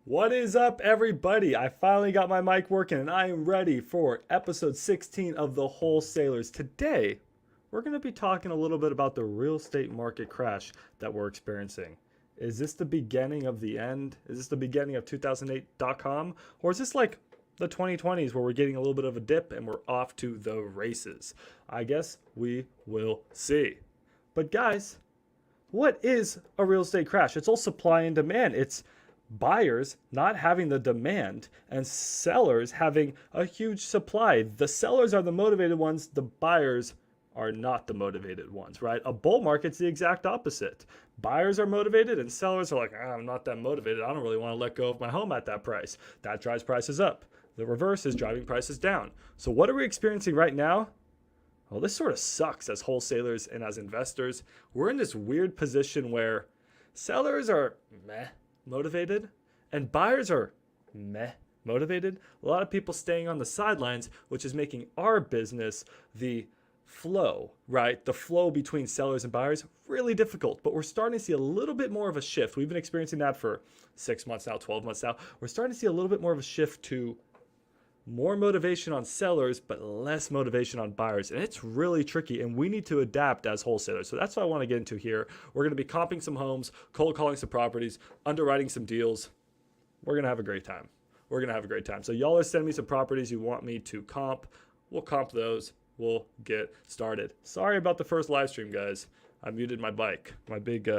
What is up, everybody? I finally got my mic working and I am ready for episode 16 of the Wholesalers. Today, we're going to be talking a little bit about the real estate market crash that we're experiencing. Is this the beginning of the end? Is this the beginning of 2008.com? Or is this like the 2020s where we're getting a little bit of a dip and we're off to the races? I guess we will see. But guys, what is a real estate crash? It's all supply and demand. It's buyers not having the demand and sellers having a huge supply. The sellers are the motivated ones, the buyers are not the motivated ones, right? A bull market's the exact opposite. Buyers are motivated and sellers are like, I'm not that motivated. I don't really want to let go of my home at that price. That drives prices up. The reverse is driving prices down. So what are we experiencing right now? Well, this sort of sucks as wholesalers and as investors. We're in this weird position where sellers are meh motivated and buyers are meh motivated. A lot of people staying on the sidelines, which is making our business, the flow, right? The flow between sellers and buyers, really difficult. But we're starting to see a little bit more of a shift. We've been experiencing that for 6 months now, 12 months now. We're starting to see a little bit more of a shift to more motivation on sellers, but less motivation on buyers. And it's really tricky, and we need to adapt as wholesalers. So that's what I want to get into here. We're going to be comping some homes, cold calling some properties, underwriting some deals. We're going to have a great time. We're going to have a great time. So y'all are sending me some properties you want me to comp. We'll comp those. We'll get started. Sorry about the first live stream, guys. I muted my mic, my big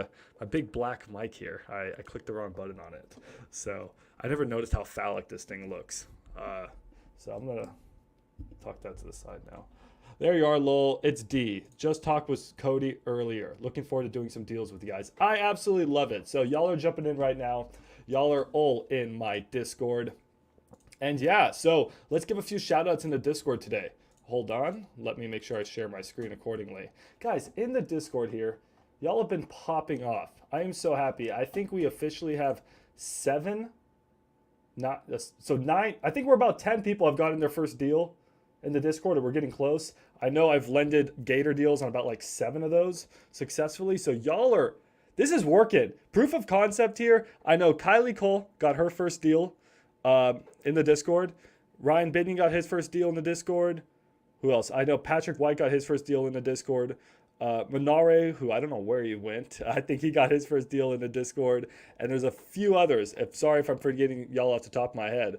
black mic here. I clicked the wrong button on it. So I never noticed how phallic this thing looks. So I'm going to talk that to the side now. There you are, lol. It's D. Just talked with Cody earlier. Looking forward to doing some deals with you guys. I absolutely love it. So y'all are jumping in right now. Y'all are all in my Discord. And yeah, so let's give a few shout outs in the Discord today. Hold on. Let me make sure I share my screen accordingly. Guys, in the Discord here, y'all have been popping off. I am so happy. I think we officially have 7 not so 9. I think we're about 10 people have gotten their first deal in the Discord, and we're getting close. I know I've lended Gator deals on about like 7 of those successfully. So y'all are, this is working. Proof of concept here. I know Kylie Cole got her first deal in the Discord. Ryan Bidney got his first deal in the Discord. Who else? I know Patrick White got his first deal in the Discord. Minare, who I don't know where he went. I think he got his first deal in the Discord. And there's a few others. Sorry if I'm forgetting y'all off the top of my head.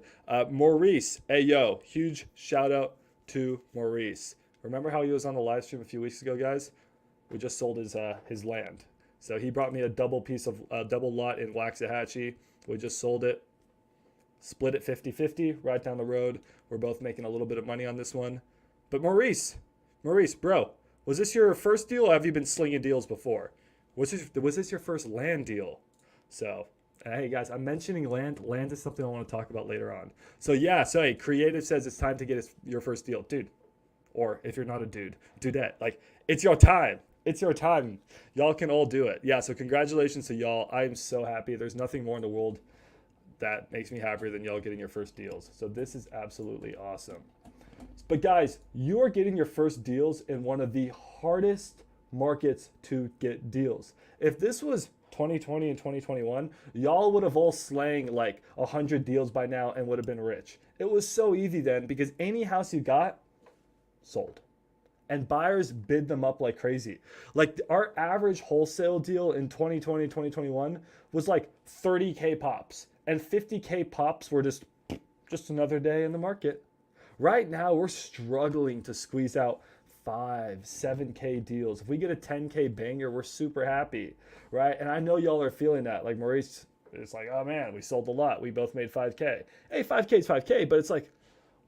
Maurice, hey yo, huge shout out to Maurice. Remember how he was on the live stream a few weeks ago, guys? We just sold his land. So he brought me a double lot in Waxahachie. We just sold it. Split it 50-50 right down the road. We're both making a little bit of money on this one. But Maurice, bro, was this your first deal, or have you been slinging deals before? Was this your first land deal? So, hey guys, I'm mentioning land. Land is something I want to talk about later on. So yeah, so hey, Creative says it's time to get your first deal. Dude, or if you're not a dude, dudette. Like, it's your time. It's your time. Y'all can all do it. Yeah, so congratulations to y'all. I am so happy. There's nothing more in the world that makes me happier than y'all getting your first deals. So this is absolutely awesome. But guys, you are getting your first deals in one of the hardest markets to get deals. If this was 2020 and 2021, y'all would have all slaying like 100 deals by now and would have been rich. It was so easy then because any house you got, sold. And buyers bid them up like crazy. Like our average wholesale deal in 2020 and 2021 was like 30K pops. And 50K pops were just another day in the market. Right now, we're struggling to squeeze out 5, 7K deals. If we get a 10K banger, we're super happy, right? And I know y'all are feeling that. Like Maurice is like, oh man, we sold a lot. We both made 5K. Hey, 5K is 5K, but it's like,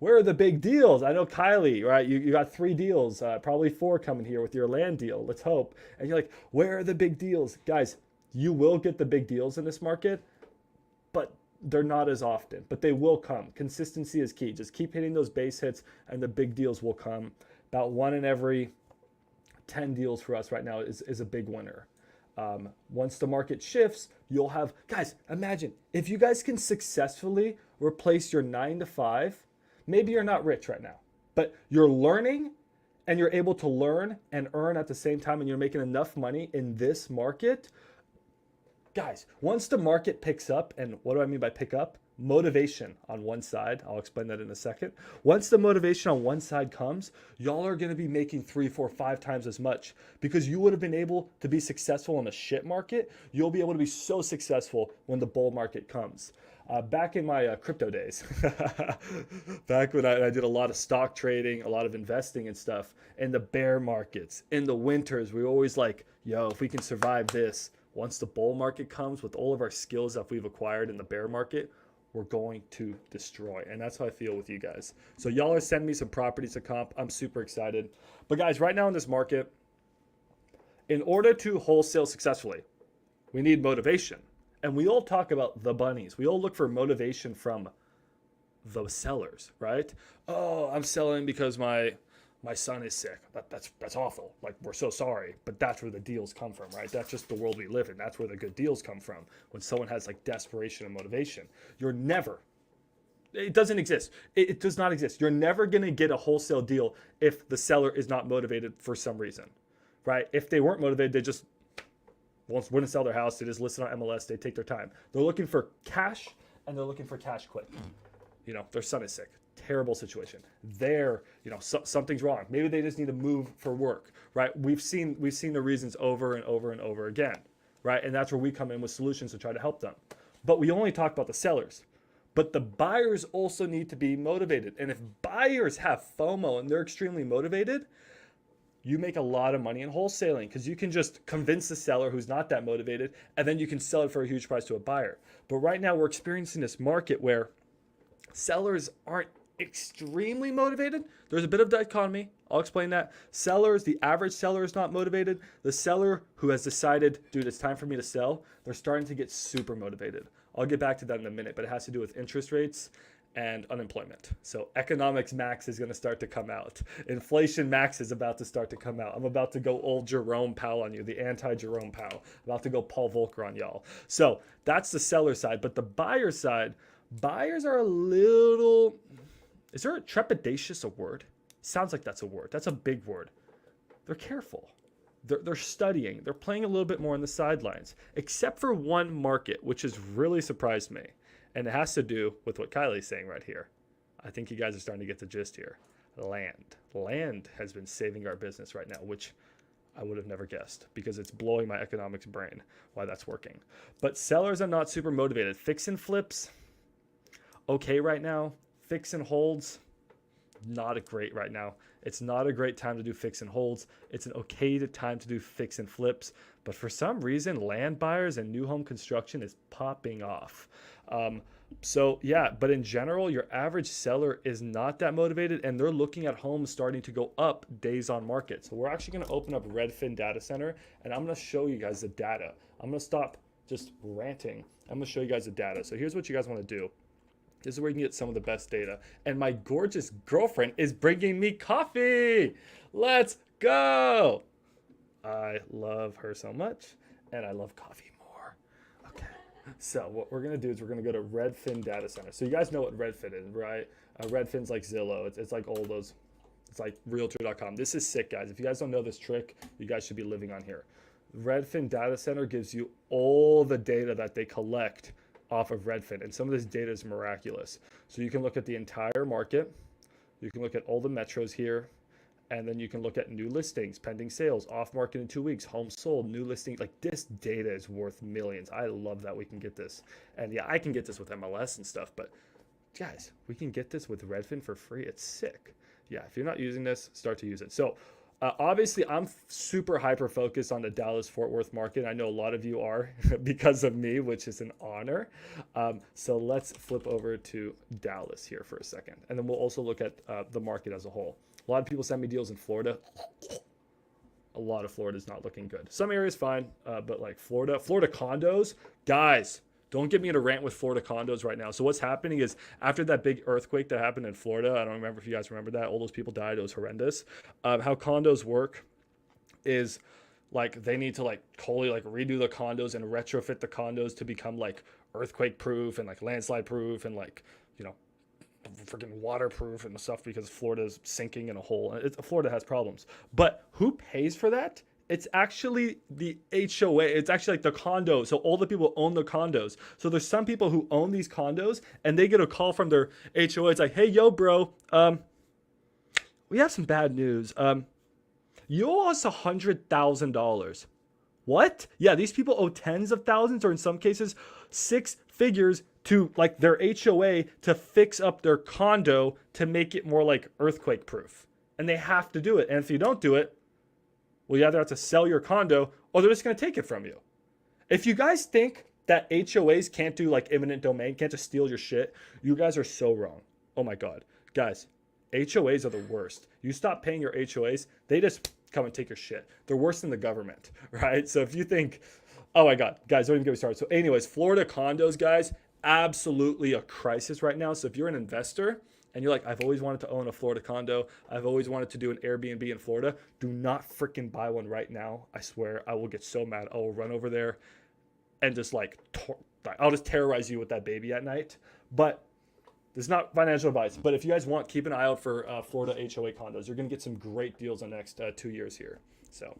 where are the big deals? I know Kylie, right? You got 3 deals, probably 4 coming here with your land deal. Let's hope. And you're like, where are the big deals? Guys, you will get the big deals in this market, but they're not as often, but they will come. Consistency is key. Just keep hitting those base hits and the big deals will come. About 1 in every 10 deals for us right now is a big winner. Once the market shifts, you'll have, guys, imagine if you guys can successfully replace your 9 to 5, maybe you're not rich right now, but you're learning and you're able to learn and earn at the same time and you're making enough money in this market. Guys, once the market picks up, and what do I mean by pick up? Motivation on one side. I'll explain that in a second. Once the motivation on one side comes, y'all are going to be making 3, 4, 5 times as much because you would have been able to be successful in a shit market. You'll be able to be so successful when the bull market comes. Back in my crypto days, back when I did a lot of stock trading, a lot of investing and stuff, in the bear markets, in the winters, we were always like, yo, if we can survive this, once the bull market comes with all of our skills that we've acquired in the bear market, we're going to destroy. And that's how I feel with you guys. So y'all are sending me some properties to comp. I'm super excited. But guys, right now in this market, in order to wholesale successfully, we need motivation. And we all talk about the bunnies. We all look for motivation from the sellers, right? Oh, I'm selling because my son is sick. That's awful. Like, we're so sorry. But that's where the deals come from, right? That's just the world we live in. That's where the good deals come from. When someone has like desperation and motivation. It doesn't exist. It does not exist. You're never going to get a wholesale deal if the seller is not motivated for some reason, right? If they weren't motivated, they just wouldn't sell their house. They just list it on MLS. They take their time. They're looking for cash, and they're looking for cash quick. You know, their son is sick. Terrible situation. Something's wrong. Maybe they just need to move for work, right? We've seen the reasons over and over and over again, right? And that's where we come in with solutions to try to help them. But we only talk about the sellers. But the buyers also need to be motivated. And if buyers have FOMO and they're extremely motivated, you make a lot of money in wholesaling because you can just convince the seller who's not that motivated, and then you can sell it for a huge price to a buyer. But right now we're experiencing this market where sellers aren't extremely motivated. There's a bit of dichotomy. I'll explain that. Sellers, the average seller is not motivated. The seller who has decided, dude, it's time for me to sell, they're starting to get super motivated. I'll get back to that in a minute, but it has to do with interest rates and unemployment. So economics max is going to start to come out. Inflation max is about to start to come out. I'm about to go old Jerome Powell on you, the anti-Jerome Powell. I'm about to go Paul Volcker on y'all. So that's the seller side. But the buyer side, buyers are a little, is there a trepidatious a word? Sounds like that's a word. That's a big word. They're careful. They're studying. They're playing a little bit more on the sidelines, except for one market, which has really surprised me. And it has to do with what Kylie's saying right here. I think you guys are starting to get the gist here. Land. Land has been saving our business right now, which I would have never guessed because it's blowing my economics brain why that's working. But sellers are not super motivated. Fix and flips, okay right now. Fix and holds, not great right now. It's not a great time to do fix and holds. It's an okay time to do fix and flips. But for some reason, land buyers and new home construction is popping off. But in general, your average seller is not that motivated, and they're looking at homes starting to go up days on market. So we're actually going to open up Redfin Data Center, and I'm going to show you guys the data. I'm going to stop just ranting. I'm going to show you guys the data. So here's what you guys want to do. This is where you can get some of the best data. And my gorgeous girlfriend is bringing me coffee. Let's go. I love her so much, and I love coffee more. Okay. So what we're going to do is we're going to go to Redfin Data Center. So you guys know what Redfin is, right? Redfin's like Zillow. It's like all those. It's like Realtor.com. This is sick, guys. If you guys don't know this trick, you guys should be living on here. Redfin Data Center gives you all the data that they collect off of Redfin, and some of this data is miraculous. So you can look at the entire market, you can look at all the metros here, and then you can look at new listings, pending sales, off market in 2 weeks, home sold, new listing. Like, this data is worth millions. I love that we can get this. And yeah, I can get this with MLS and stuff, but guys, we can get this with Redfin for free. It's sick. Yeah, if you're not using this, start to use it. So obviously, I'm super hyper focused on the Dallas-Fort Worth market. I know a lot of you are because of me, which is an honor. So let's flip over to Dallas here for a second. And then we'll also look at the market as a whole. A lot of people send me deals in Florida. A lot of Florida is not looking good. Some areas fine, but like Florida condos, guys, don't get me in a rant with Florida condos right now. So what's happening is after that big earthquake that happened in Florida, I don't remember if you guys remember that, all those people died. It was horrendous. How condos work is like they need to like totally like redo the condos and retrofit the condos to become like earthquake proof and like landslide proof and like, you know, freaking waterproof and stuff because Florida is sinking in a hole. Florida has problems. But who pays for that? It's actually the HOA. It's actually like the condo. So all the people own the condos. So there's some people who own these condos and they get a call from their HOA. It's like, hey, yo, bro, we have some bad news. You owe us $100,000. What? Yeah, these people owe tens of thousands, or in some cases, six figures to like their HOA to fix up their condo to make it more like earthquake proof. And they have to do it. And if you don't do it, well, you either have to sell your condo or they're just going to take it from you. If you guys think that HOAs can't do like eminent domain, can't just steal your shit, you guys are so wrong. Oh my God. Guys, HOAs are the worst. You stop paying your HOAs, they just come and take your shit. They're worse than the government, right? So if you think, oh my God, guys, don't even get me started. So anyways, Florida condos, guys, absolutely a crisis right now. So if you're an investor and you're like, I've always wanted to own a Florida condo, I've always wanted to do an Airbnb in Florida, do not freaking buy one right now. I swear, I will get so mad. I will run over there and just like, I'll just terrorize you with that baby at night. But this is not financial advice, but if you guys want, keep an eye out for Florida HOA condos. You're going to get some great deals in the next 2 years here. So,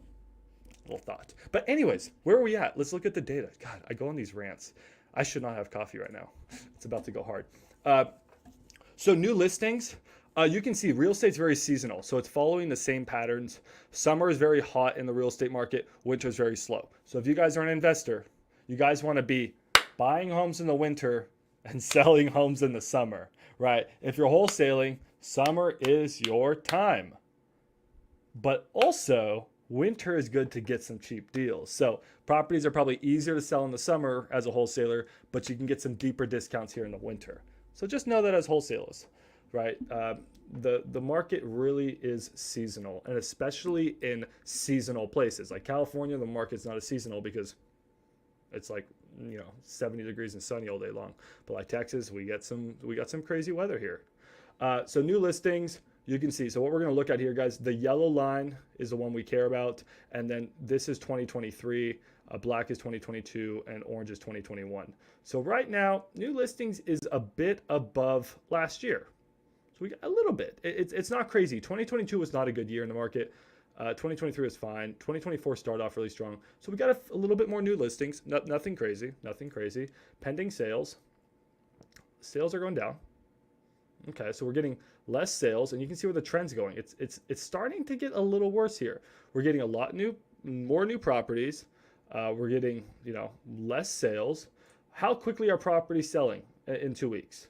little thought. But anyways, where are we at? Let's look at the data. God, I go on these rants. I should not have coffee right now. It's about to go hard. So new listings, you can see real estate's very seasonal. So it's following the same patterns. Summer is very hot in the real estate market. Winter is very slow. So if you guys are an investor, you guys want to be buying homes in the winter and selling homes in the summer, right? If you're wholesaling, summer is your time. But also, winter is good to get some cheap deals. So properties are probably easier to sell in the summer as a wholesaler, but you can get some deeper discounts here in the winter. So just know that as wholesalers, right? The market really is seasonal, and especially in seasonal places. Like California, the market's not as seasonal because it's like 70 degrees and sunny all day long. But like Texas, we got some crazy weather here. So new listings, you can see. So what we're going to look at here, guys, the yellow line is the one we care about, and then this is 2023, black is 2022, and orange is 2021. So right now, new listings is a bit above last year. So we got a little bit. It's not crazy. 2022 was not a good year in the market. 2023 is fine. 2024 started off really strong. So we got a little bit more new listings. Nothing crazy. Pending sales. Sales are going down. Okay, so we're getting less sales, and you can see where the trend's going. It's starting to get a little worse here. We're getting more new properties. We're getting less sales. How quickly are properties selling in 2 weeks?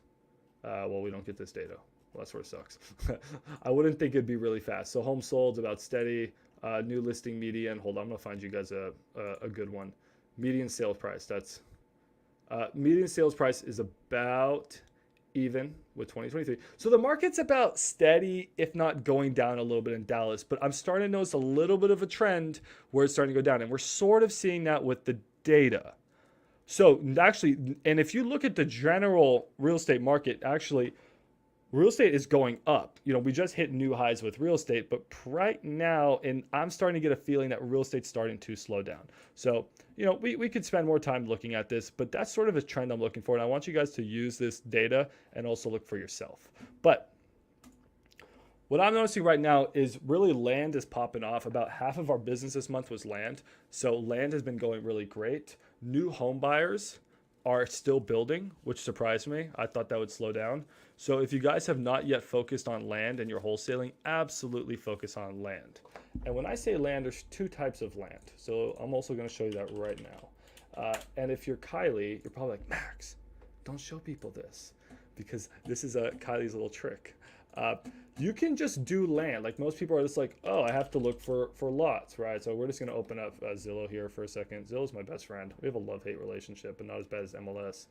Well, we don't get this data. Well, that sort of sucks. I wouldn't think it'd be really fast. So home sold about steady. New listing median. Hold on, I'm gonna find you guys a good one. Median sales price. That's median sales price is about even with 2023. So the market's about steady, if not going down a little bit in Dallas. But I'm starting to notice a little bit of a trend where it's starting to go down, and we're sort of seeing that with the data. So actually, and if you look at the general real estate market, actually, real estate is going up. We just hit new highs with real estate, but right now, and I'm starting to get a feeling that real estate's starting to slow down. So, we could spend more time looking at this, but that's sort of a trend I'm looking for. And I want you guys to use this data and also look for yourself. But what I'm noticing right now is really land is popping off. About half of our business this month was land. So land has been going really great. New home buyers are still building, which surprised me. I thought that would slow down. So if you guys have not yet focused on land and you're wholesaling, absolutely focus on land. And when I say land, there's two types of land. So I'm also going to show you that right now. And if you're Kylie, you're probably like, Max, don't show people this, because this is Kylie's little trick. You can just do land. Like most people are just like, oh, I have to look for lots, right? So we're just going to open up Zillow here for a second. Zillow's my best friend. We have a love-hate relationship, but not as bad as MLS.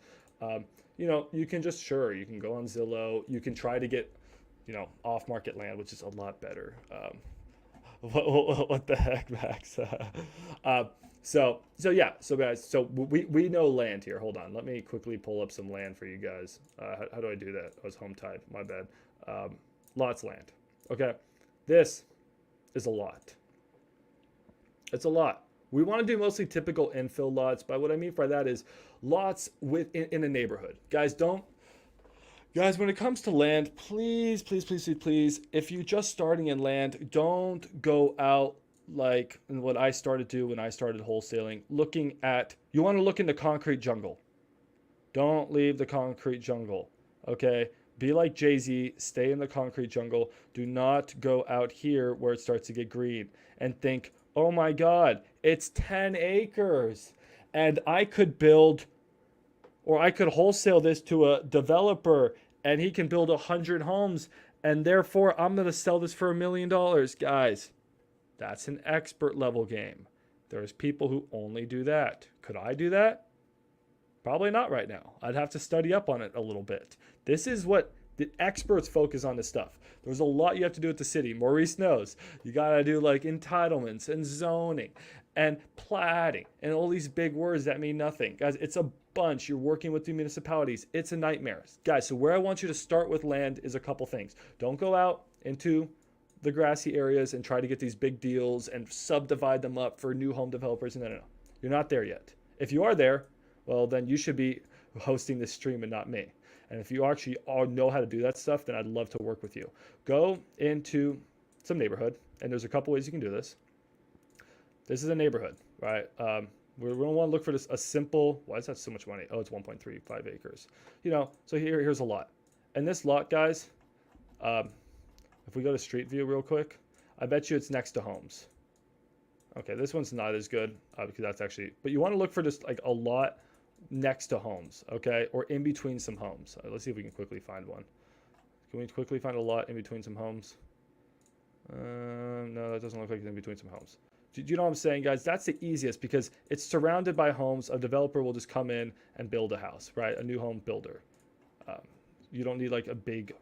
You can just, you can go on Zillow. You can try to get, off-market land, which is a lot better. What the heck, Max? So guys, so we know land here. Hold on. Let me quickly pull up some land for you guys. How do I do that? I was home type. My bad. Lots land. Okay. This is a lot. It's a lot. We want to do mostly typical infill lots, but what I mean by that is lots in a neighborhood. Guys, when it comes to land, please, if you're just starting in land, don't go out like what I started to do when I started wholesaling, you want to look in the concrete jungle. Don't leave the concrete jungle. Okay? Be like Jay-Z, stay in the concrete jungle. Do not go out here where it starts to get green and think, oh my God, it's 10 acres. And I could build, or I could wholesale this to a developer and he can build 100 homes. And therefore, I'm going to sell this for $1 million. Guys, that's an expert level game. There's people who only do that. Could I do that? Probably not right now. I'd have to study up on it a little bit. This is what the experts focus on this stuff. There's a lot you have to do with the city. Maurice knows. You got to do like entitlements and zoning and platting and all these big words that mean nothing. Guys, it's a bunch. You're working with the municipalities. It's a nightmare. Guys, so where I want you to start with land is a couple things. Don't go out into the grassy areas and try to get these big deals and subdivide them up for new home developers. No. You're not there yet. If you are there, well, then you should be hosting this stream and not me. And if you actually all know how to do that stuff, then I'd love to work with you. Go into some neighborhood, and there's a couple ways you can do this. This is a neighborhood, right? We're going to want to look for this a simple. Why is that so much money? Oh, it's 1.35 acres. So here's a lot. And this lot, guys, if we go to Street View real quick, I bet you it's next to homes. Okay, this one's not as good because that's actually. But you want to look for just like a lot next to homes, okay, or in between some homes. Let's see if we can quickly find one. Can we quickly find a lot in between some homes? No, that doesn't look like it's in between some homes. Do you know what I'm saying, guys? That's the easiest because it's surrounded by homes. A developer will just come in and build a house, right? A new home builder. You don't need like a big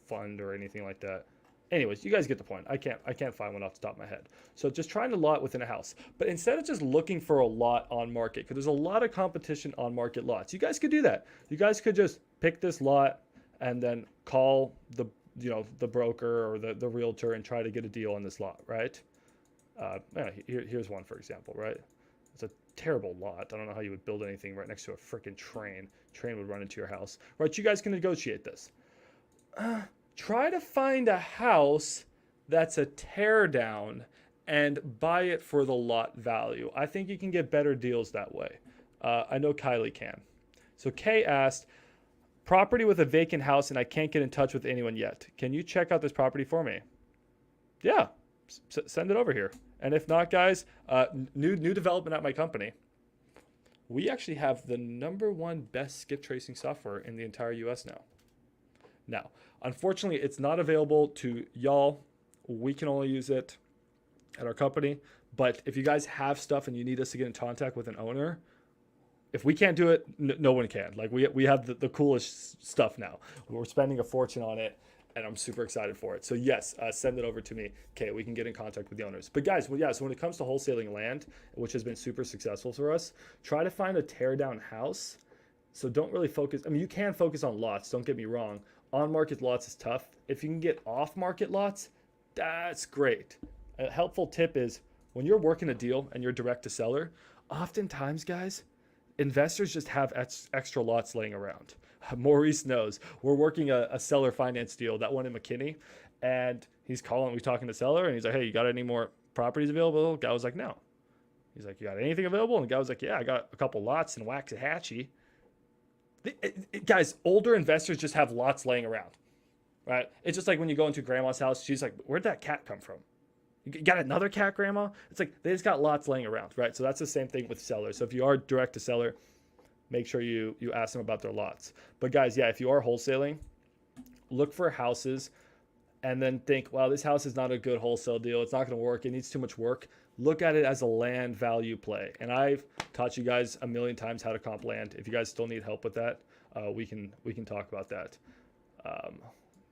fund or anything like that. Anyways, you guys get the point. I can't find one off the top of my head. So just trying a lot within a house. But instead of just looking for a lot on market, because there's a lot of competition on market lots, you guys could do that. You guys could just pick this lot and then call the broker or the realtor and try to get a deal on this lot, right? Here's one, for example, right? It's a terrible lot. I don't know how you would build anything right next to a freaking train. Train would run into your house. Right, you guys can negotiate this. Try to find a house that's a tear down and buy it for the lot value. I think you can get better deals that way. I know Kylie can. So Kay asked, property with a vacant house and I can't get in touch with anyone yet. Can you check out this property for me? Yeah, send it over here. And if not, guys, new development at my company. We actually have the #1 best skip tracing software in the entire US now. Now, unfortunately, it's not available to y'all. We can only use it at our company. But if you guys have stuff and you need us to get in contact with an owner, if we can't do it, no one can. Like we have the coolest stuff now. We're spending a fortune on it, and I'm super excited for it. So yes, send it over to me. Okay, we can get in contact with the owners. But guys, well, yeah, so when it comes to wholesaling land, which has been super successful for us, try to find a tear down house. So don't really focus. I mean, you can focus on lots. Don't get me wrong. On market lots is tough. If you can get off market lots, that's great. A helpful tip is when you're working a deal and you're direct to seller, oftentimes, guys, investors just have extra lots laying around. Maurice knows. We're working a seller finance deal, that one in McKinney, and he's talking to seller, and he's like, hey, you got any more properties available? The guy was like, no. He's like, you got anything available? And the guy was like, yeah, I got a couple lots in Waxahachie. Guys, older investors just have lots laying around, right? It's just like when you go into grandma's house, she's like, where'd that cat come from? You got another cat, grandma? It's like they just got lots laying around, right? So that's the same thing with sellers. So if you are direct to seller, make sure you ask them about their lots. But guys, yeah, if you are wholesaling, look for houses and then think, wow, this house is not a good wholesale deal. It's not going to work. It needs too much work. Look at it as a land value play. And I've taught you guys a million times how to comp land. If you guys still need help with that, we can talk about that.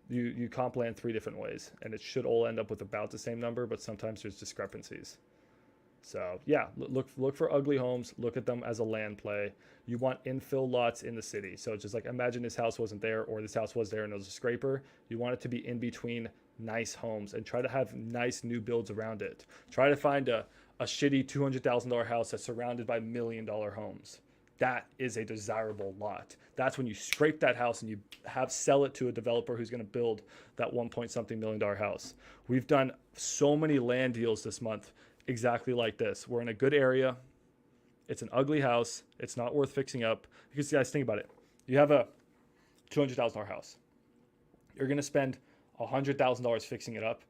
You comp land 3 different ways, and it should all end up with about the same number, but sometimes there's discrepancies. So yeah, look for ugly homes. Look at them as a land play. You want infill lots in the city. So it's just like, imagine this house wasn't there, or this house was there and it was a scraper. You want it to be in between nice homes and try to have nice new builds around it. Try to find a shitty $200,000 house that's surrounded by $1 million homes. that is a desirable lot. That's when you scrape that house and you sell it to a developer who's going to build that 1 point something million house. We've done so many land deals this month exactly like this. We're in a good area. It's an ugly house. It's not worth fixing up. Because guys, think about it. You have a $200,000 house. You're going to spend $100,000 fixing it up,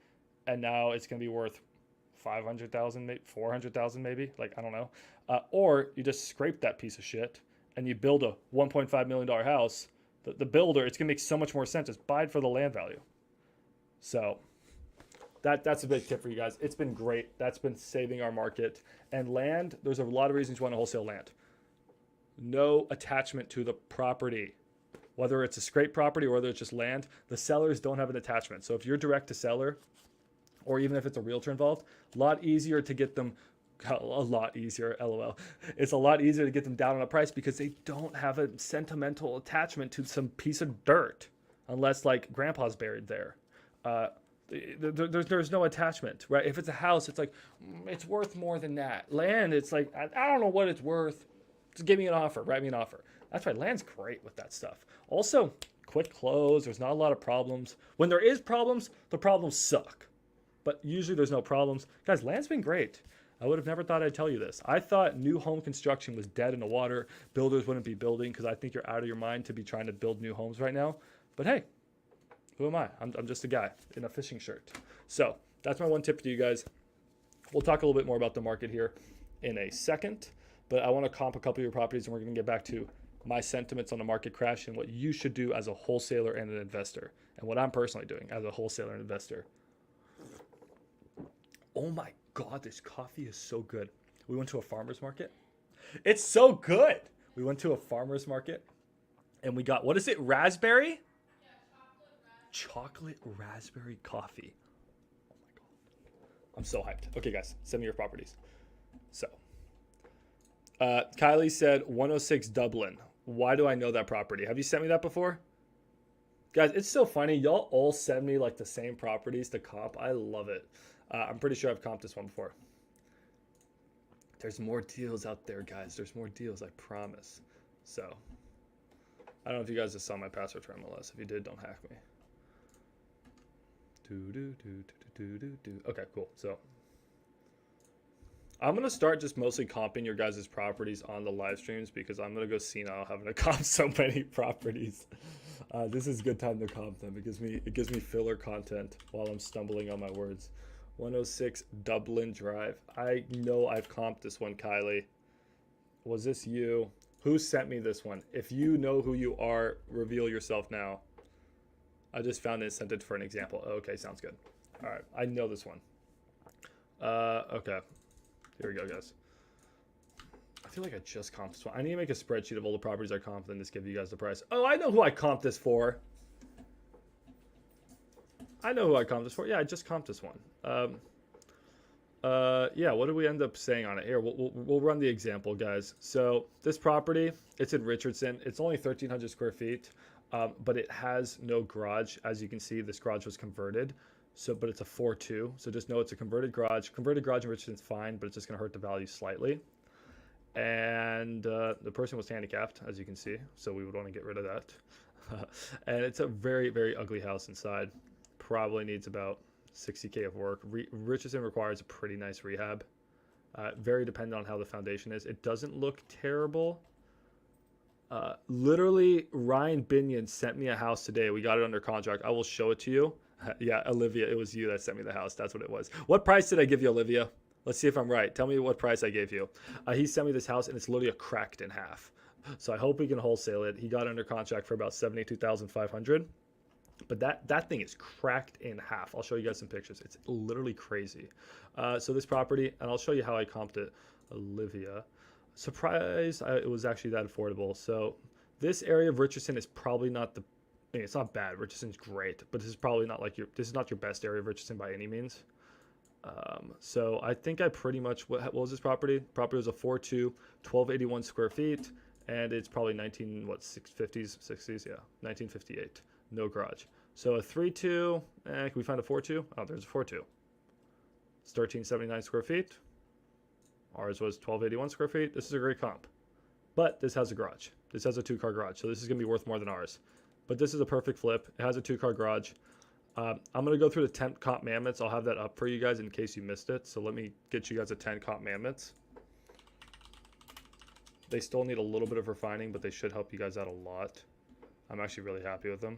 and now it's going to be worth 500,000, maybe 400,000, maybe. Like, I don't know. Or you just scrape that piece of shit and you build a $1.5 million house. The builder, it's going to make so much more sense. Just buy it for the land value. So that's a big tip for you guys. It's been great. That's been saving our market. And land, there's a lot of reasons you want to wholesale land. No attachment to the property. Whether it's a scrape property or whether it's just land, the sellers don't have an attachment. So if you're direct to seller, or even if it's a realtor involved, a lot easier to get them, a lot easier, LOL. It's a lot easier to get them down on a price because they don't have a sentimental attachment to some piece of dirt, unless like grandpa's buried there. There's no attachment, right? If it's a house, it's like, it's worth more than that. Land, it's like, I don't know what it's worth. Just give me an offer, write me an offer. That's right, land's great with that stuff. Also, quick close, there's not a lot of problems. When there is problems, the problems suck. But usually there's no problems. Guys, land's been great. I would have never thought I'd tell you this. I thought new home construction was dead in the water. Builders wouldn't be building because I think you're out of your mind to be trying to build new homes right now. But hey, who am I? I'm just a guy in a fishing shirt. So that's my one tip for you guys. We'll talk a little bit more about the market here in a second. But I want to comp a couple of your properties and we're going to get back to my sentiments on the market crash and what you should do as a wholesaler and an investor. And what I'm personally doing as a wholesaler and investor. Oh my God, this coffee is so good. We went to a farmer's market. It's so good. We went to a farmer's market and we got, what is it, raspberry? Yeah, chocolate raspberry coffee. Oh my God. I'm so hyped. Okay, guys, send me your properties. So, Kylie said 106 Dublin. Why do I know that property? Have you sent me that before? Guys, it's so funny. Y'all all send me like the same properties to comp. I love it. I'm pretty sure I've comped this one before. There's more deals out there, guys. There's more deals, I promise. So, I don't know if you guys just saw my password for MLS. If you did, don't hack me. Okay, cool. So, I'm going to start just mostly comping your guys' properties on the live streams because I'm going to go senile having to comp so many properties. This is a good time to comp them. It gives me filler content while I'm stumbling on my words. 106 Dublin Drive. I know I've comped this one, Kylie. Was this you? Who sent me this one? If you know who you are, reveal yourself now. I just found it and sent it for an example. Okay, sounds good. All right, I know this one. Okay. Here we go, guys. I feel like I just comped this one. I need to make a spreadsheet of all the properties I comped and just give you guys the price. Oh, I know who I comped this for. I know who I comped this for. Yeah, I just comped this one. Yeah, what did we end up saying on it? Here, we'll run the example, guys. So this property, it's in Richardson. It's only 1,300 square feet, but it has no garage. As you can see, this garage was converted. So, but it's a 4.2. So just know it's a converted garage. Converted garage in Richardson's fine, but it's just going to hurt the value slightly. And the person was handicapped, as you can see. So we would want to get rid of that. And it's a very, very ugly house inside. Probably needs about $60K of work. Richardson requires a pretty nice rehab. Very dependent on how the foundation is. It doesn't look terrible. Literally, Ryan Binion sent me a house today. We got it under contract. I will show it to you. Yeah, Olivia, it was you that sent me the house. That's what it was. What price did I give you, Olivia? Let's see if I'm right. Tell me what price I gave you. He sent me this house, and it's literally cracked in half. So I hope we can wholesale it. He got under contract for about $72,500. But that thing is cracked in half. I'll show you guys some pictures. It's literally crazy. So this property, and I'll show you how I comped it. Olivia. Surprised it was actually that affordable. So this area of Richardson is probably not the, I mean, it's not bad. Richardson's great, but this is probably not like this is not your best area of Richardson by any means. So I think I pretty much, what was this property? Property was a 4.2, 1,281 square feet, and it's probably 650s, 60s, yeah, 1958. No garage. So a 3.2, can we find a 4.2? Oh, there's a 4.2. It's 1,379 square feet. Ours was 1,281 square feet. This is a great comp. But this has a garage. This has a 2-car garage. So this is going to be worth more than ours. But this is a perfect flip. It has a 2-car garage. I'm going to go through the 10 comp mammoths. I'll have that up for you guys in case you missed it. So let me get you guys a 10 comp mammoths. They still need a little bit of refining, but they should help you guys out a lot. I'm actually really happy with them.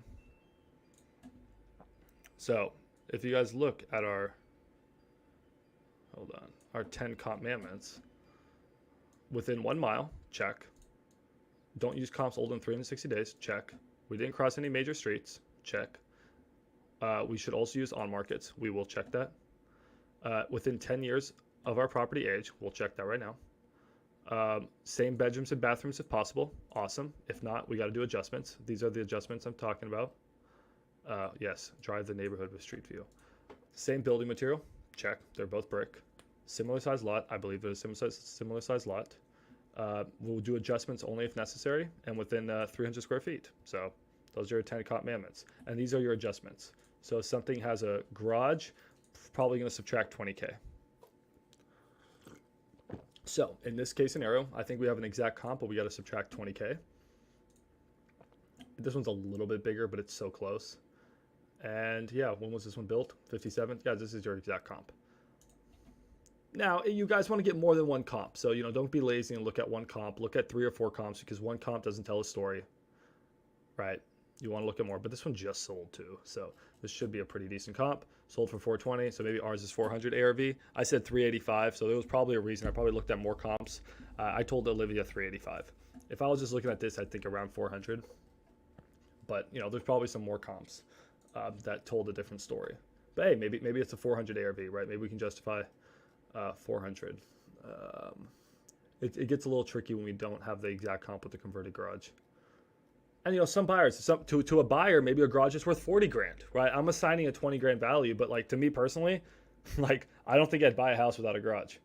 So if you guys look at our, our 10 comp mammoths, within 1 mile, check. Don't use comps older than 360 days, check. We didn't cross any major streets, check. We should also use on markets. We will check that. Within 10 years of our property age, we'll check that right now. Same bedrooms and bathrooms if possible. Awesome. If not, we got to do adjustments. These are the adjustments I'm talking about. Yes, drive the neighborhood with street view. Same building material. Check. They're both brick. Similar size lot. I believe they're a similar size lot. We'll do adjustments only if necessary and within 300 square feet. So those are your 10 comp mammoths. And these are your adjustments. So if something has a garage, probably going to subtract 20K. So in this case scenario, I think we have an exact comp, but we got to subtract 20K. This one's a little bit bigger, but it's so close. And yeah, when was this one built? 57? Guys, this is your exact comp. Now, you guys want to get more than one comp. So, don't be lazy and look at one comp. Look at 3 or 4 comps because one comp doesn't tell a story, right? You want to look at more, but this one just sold too. So this should be a pretty decent comp. Sold for 420, so maybe ours is 400 ARV. I said 385, so there was probably a reason. I probably looked at more comps. I told Olivia 385. If I was just looking at this, I'd think around 400. But, there's probably some more comps that told a different story. But hey, maybe it's a 400 ARV, right? Maybe we can justify 400. It gets a little tricky when we don't have the exact comp with the converted garage. And some buyers, to a buyer, maybe a garage is worth 40 grand, right? I'm assigning a 20 grand value, but to me personally, I don't think I'd buy a house without a garage.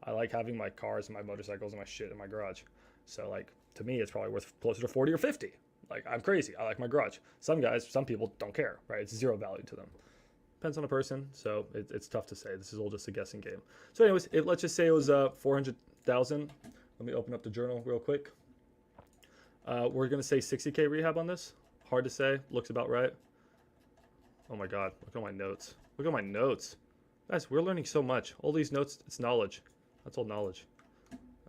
I like having my cars and my motorcycles and my shit in my garage. So to me, it's probably worth closer to 40 or 50. I'm crazy. I like my garage. Some people don't care, right? It's zero value to them. Depends on the person. So it's tough to say. This is all just a guessing game. So anyways, let's just say it was 400,000. Let me open up the journal real quick. We're going to say 60K rehab on this. Hard to say. Looks about right. Oh my God. Look at my notes. Look at my notes. Guys, we're learning so much. All these notes, it's knowledge. That's all knowledge.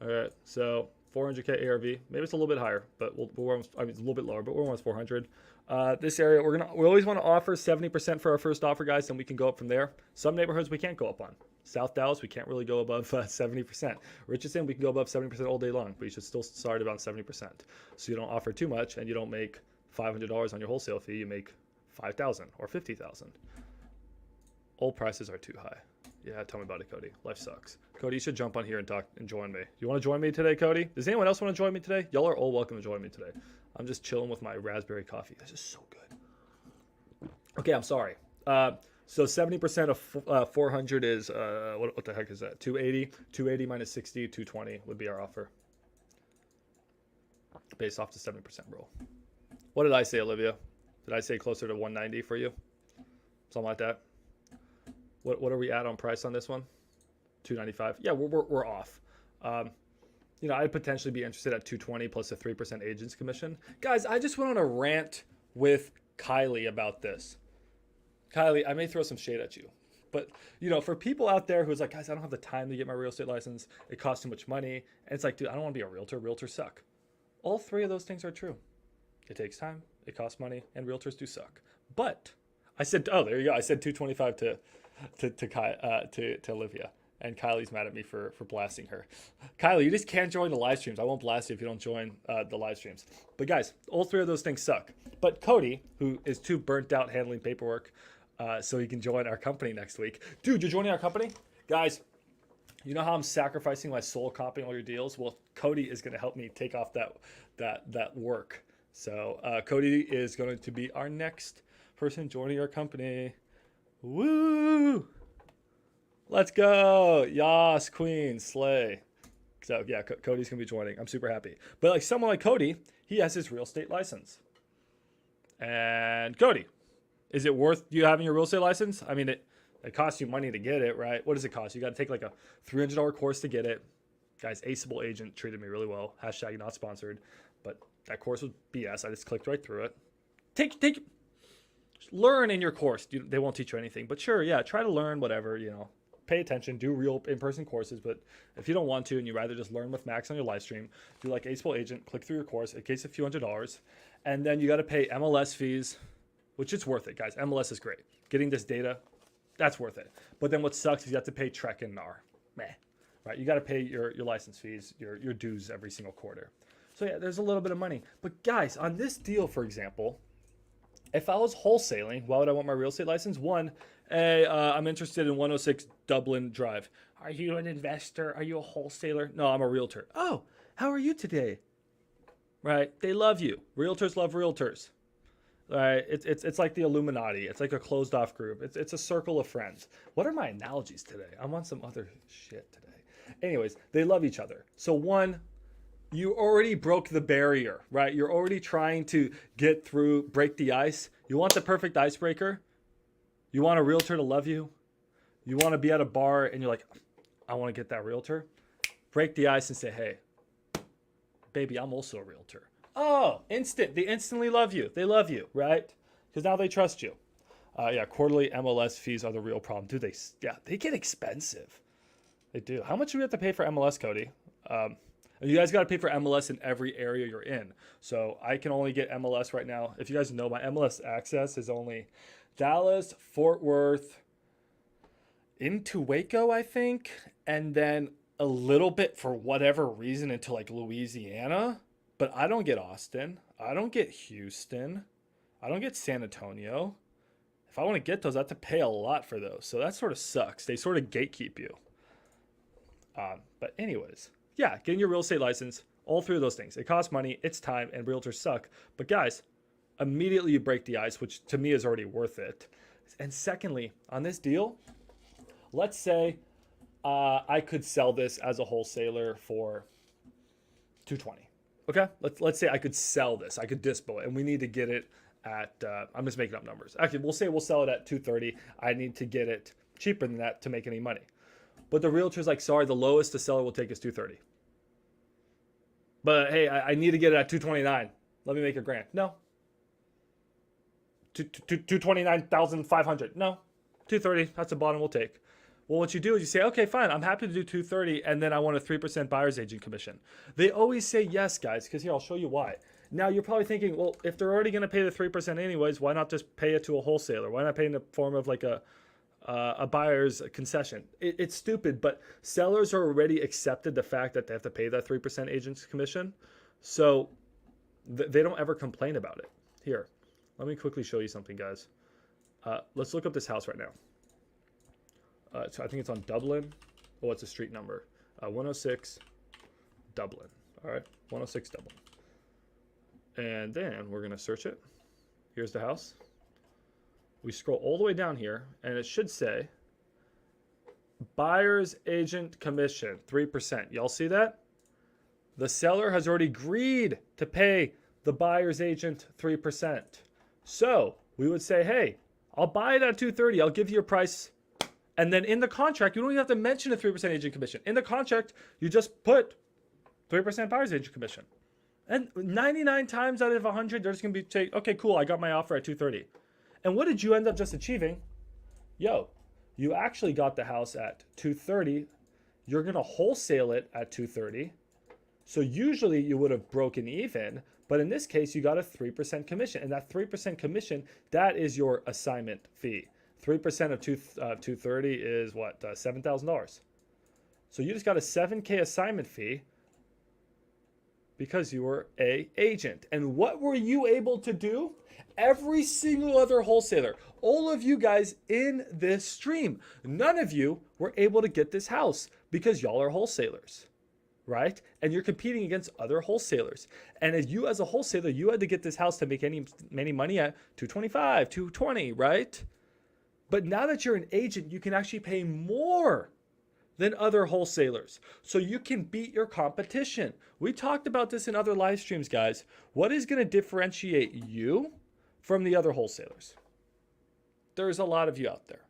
All right. So 400K ARV. Maybe it's a little bit higher, but we're almost, it's a little bit lower, but we're almost 400. This area, we always want to offer 70% for our first offer, guys, then we can go up from there. Some neighborhoods we can't go up on. South Dallas, we can't really go above 70%. Richardson, we can go above 70% all day long, but you should still start about 70%. So you don't offer too much and you don't make $500 on your wholesale fee. You make $5,000 or $50,000. Old prices are too high. Yeah, tell me about it, Cody. Life sucks. Cody, you should jump on here and talk and join me. You want to join me today, Cody? Does anyone else want to join me today? Y'all are all welcome to join me today. I'm just chilling with my raspberry coffee. This is so good. Okay, I'm sorry. So 70% of 400 is, what the heck is that? 280. 280 minus 60, 220 would be our offer. Based off the 70% rule. What did I say, Olivia? Did I say closer to 190 for you? Something like that? What are we at on price on this one? 295. Yeah, we're off. I'd potentially be interested at 220 plus a 3% agent's commission. Guys, I just went on a rant with Kylie about this. Kylie, I may throw some shade at you, but for people out there who's like, guys, I don't have the time to get my real estate license. It costs too much money. And it's like, dude, I don't want to be a realtor. Realtors suck. All 3 of those things are true. It takes time, it costs money, and realtors do suck. But I said, oh, there you go. I said 225 to Olivia. And Kylie's mad at me for blasting her. Kylie, you just can't join the live streams. I won't blast you if you don't join the live streams. But guys, all 3 of those things suck. But Cody, who is too burnt out handling paperwork, so he can join our company next week. Dude, you're joining our company? Guys, you know how I'm sacrificing my soul comping all your deals? Well, Cody is going to help me take off that work. So Cody is going to be our next person joining our company. Woo! Let's go. Yas, queen, slay. So yeah, Cody's going to be joining. I'm super happy. But someone like Cody, he has his real estate license. And Cody, is it worth you having your real estate license? I mean, it costs you money to get it, right? What does it cost? You got to take a $300 course to get it. Guys, Aceable Agent treated me really well. Hashtag not sponsored. But that course was BS. I just clicked right through it. Learn in your course. They won't teach you anything. But sure, yeah, try to learn whatever, Pay attention, do real in-person courses. But if you don't want to and you rather just learn with Max on your live stream, do like Aceable Agent, click through your course. It gets a few $100s. And then you got to pay MLS fees, which it's worth it, guys. MLS is great. Getting this data, that's worth it. But then what sucks is you have to pay Trek and NAR. Meh. Right? You got to pay your license fees, your dues every single quarter. So yeah, there's a little bit of money. But guys, on this deal, for example, if I was wholesaling, why would I want my real estate license? One, hey, I'm interested in 106 Dublin Drive. Are you an investor? Are you a wholesaler? No, I'm a realtor. Oh, how are you today? Right? They love you. Realtors love realtors. Right? It's like the Illuminati. It's like a closed off group. It's a circle of friends. What are my analogies today? I want some other shit today. Anyways, they love each other. So one, you already broke the barrier, right? You're already trying to get through, break the ice. You want the perfect icebreaker? You want a realtor to love you? You want to be at a bar and you're like, I want to get that realtor? Break the ice and say, hey, baby, I'm also a realtor. Oh, instant. They instantly love you. They love you, right? Because now they trust you. Yeah, quarterly MLS fees are the real problem. Dude, they get expensive. They do. How much do we have to pay for MLS, Cody? You guys got to pay for MLS in every area you're in. So I can only get MLS right now. If you guys know, my MLS access is only Dallas, Fort Worth, into Waco, I think. And then a little bit for whatever reason into like Louisiana. But I don't get Austin. I don't get Houston. I don't get San Antonio. If I want to get those, I have to pay a lot for those. So that sort of sucks. They sort of gatekeep you. But anyways, yeah, getting your real estate license, all three of those things. It costs money, it's time, and realtors suck. But guys, immediately you break the ice, which to me is already worth it. And secondly, on this deal, let's say I could sell this as a wholesaler for $220. Okay, let's say I could sell this. I could dispo it, and we need to get it at. I'm just making up numbers. Actually, we'll say we'll sell it at $230. I need to get it cheaper than that to make any money. But the realtor's like, sorry, the lowest the seller will take is $230. But hey, I need to get it at $229. Let me make $1,000. No. $229,500. No. $230. That's the bottom we'll take. Well, what you do is you say, okay, fine, I'm happy to do $230, and then I want a 3% buyer's agent commission. They always say yes, guys, because here, I'll show you why. Now, you're probably thinking, well, if they're already going to pay the 3% anyways, why not just pay it to a wholesaler? Why not pay in the form of like a buyer's concession? It's stupid, but sellers are already accepted the fact that they have to pay that 3% agent's commission, so they don't ever complain about it. Here, let me quickly show you something, guys. Let's look up this house right now. So I think it's on Dublin. Oh, it's a street number. 106 Dublin. All right, 106 Dublin. And then we're going to search it. Here's the house. We scroll all the way down here, and it should say buyer's agent commission, 3%. Y'all see that? The seller has already agreed to pay the buyer's agent 3%. So we would say, hey, I'll buy it at $230. I'll give you a price. And then in the contract, you don't even have to mention a 3% agent commission. In the contract, you just put 3% buyer's agent commission. And 99 times out of 100, they're just going to be, okay, cool, I got my offer at $230. And what did you end up just achieving? Yo, you actually got the house at $230. You're going to wholesale it at $230. So usually you would have broken even. But in this case, you got a 3% commission. And that 3% commission, that is your assignment fee. 3% of 230 is what? $7,000. So you just got a $7K assignment fee because you were an agent. And what were you able to do? Every single other wholesaler, all of you guys in this stream, none of you were able to get this house because y'all are wholesalers, right? And you're competing against other wholesalers. And as you as a wholesaler, you had to get this house to make any money at $225, $220, right? But now that you're an agent, you can actually pay more than other wholesalers. So you can beat your competition. We talked about this in other live streams, guys. What is going to differentiate you from the other wholesalers? There's a lot of you out there.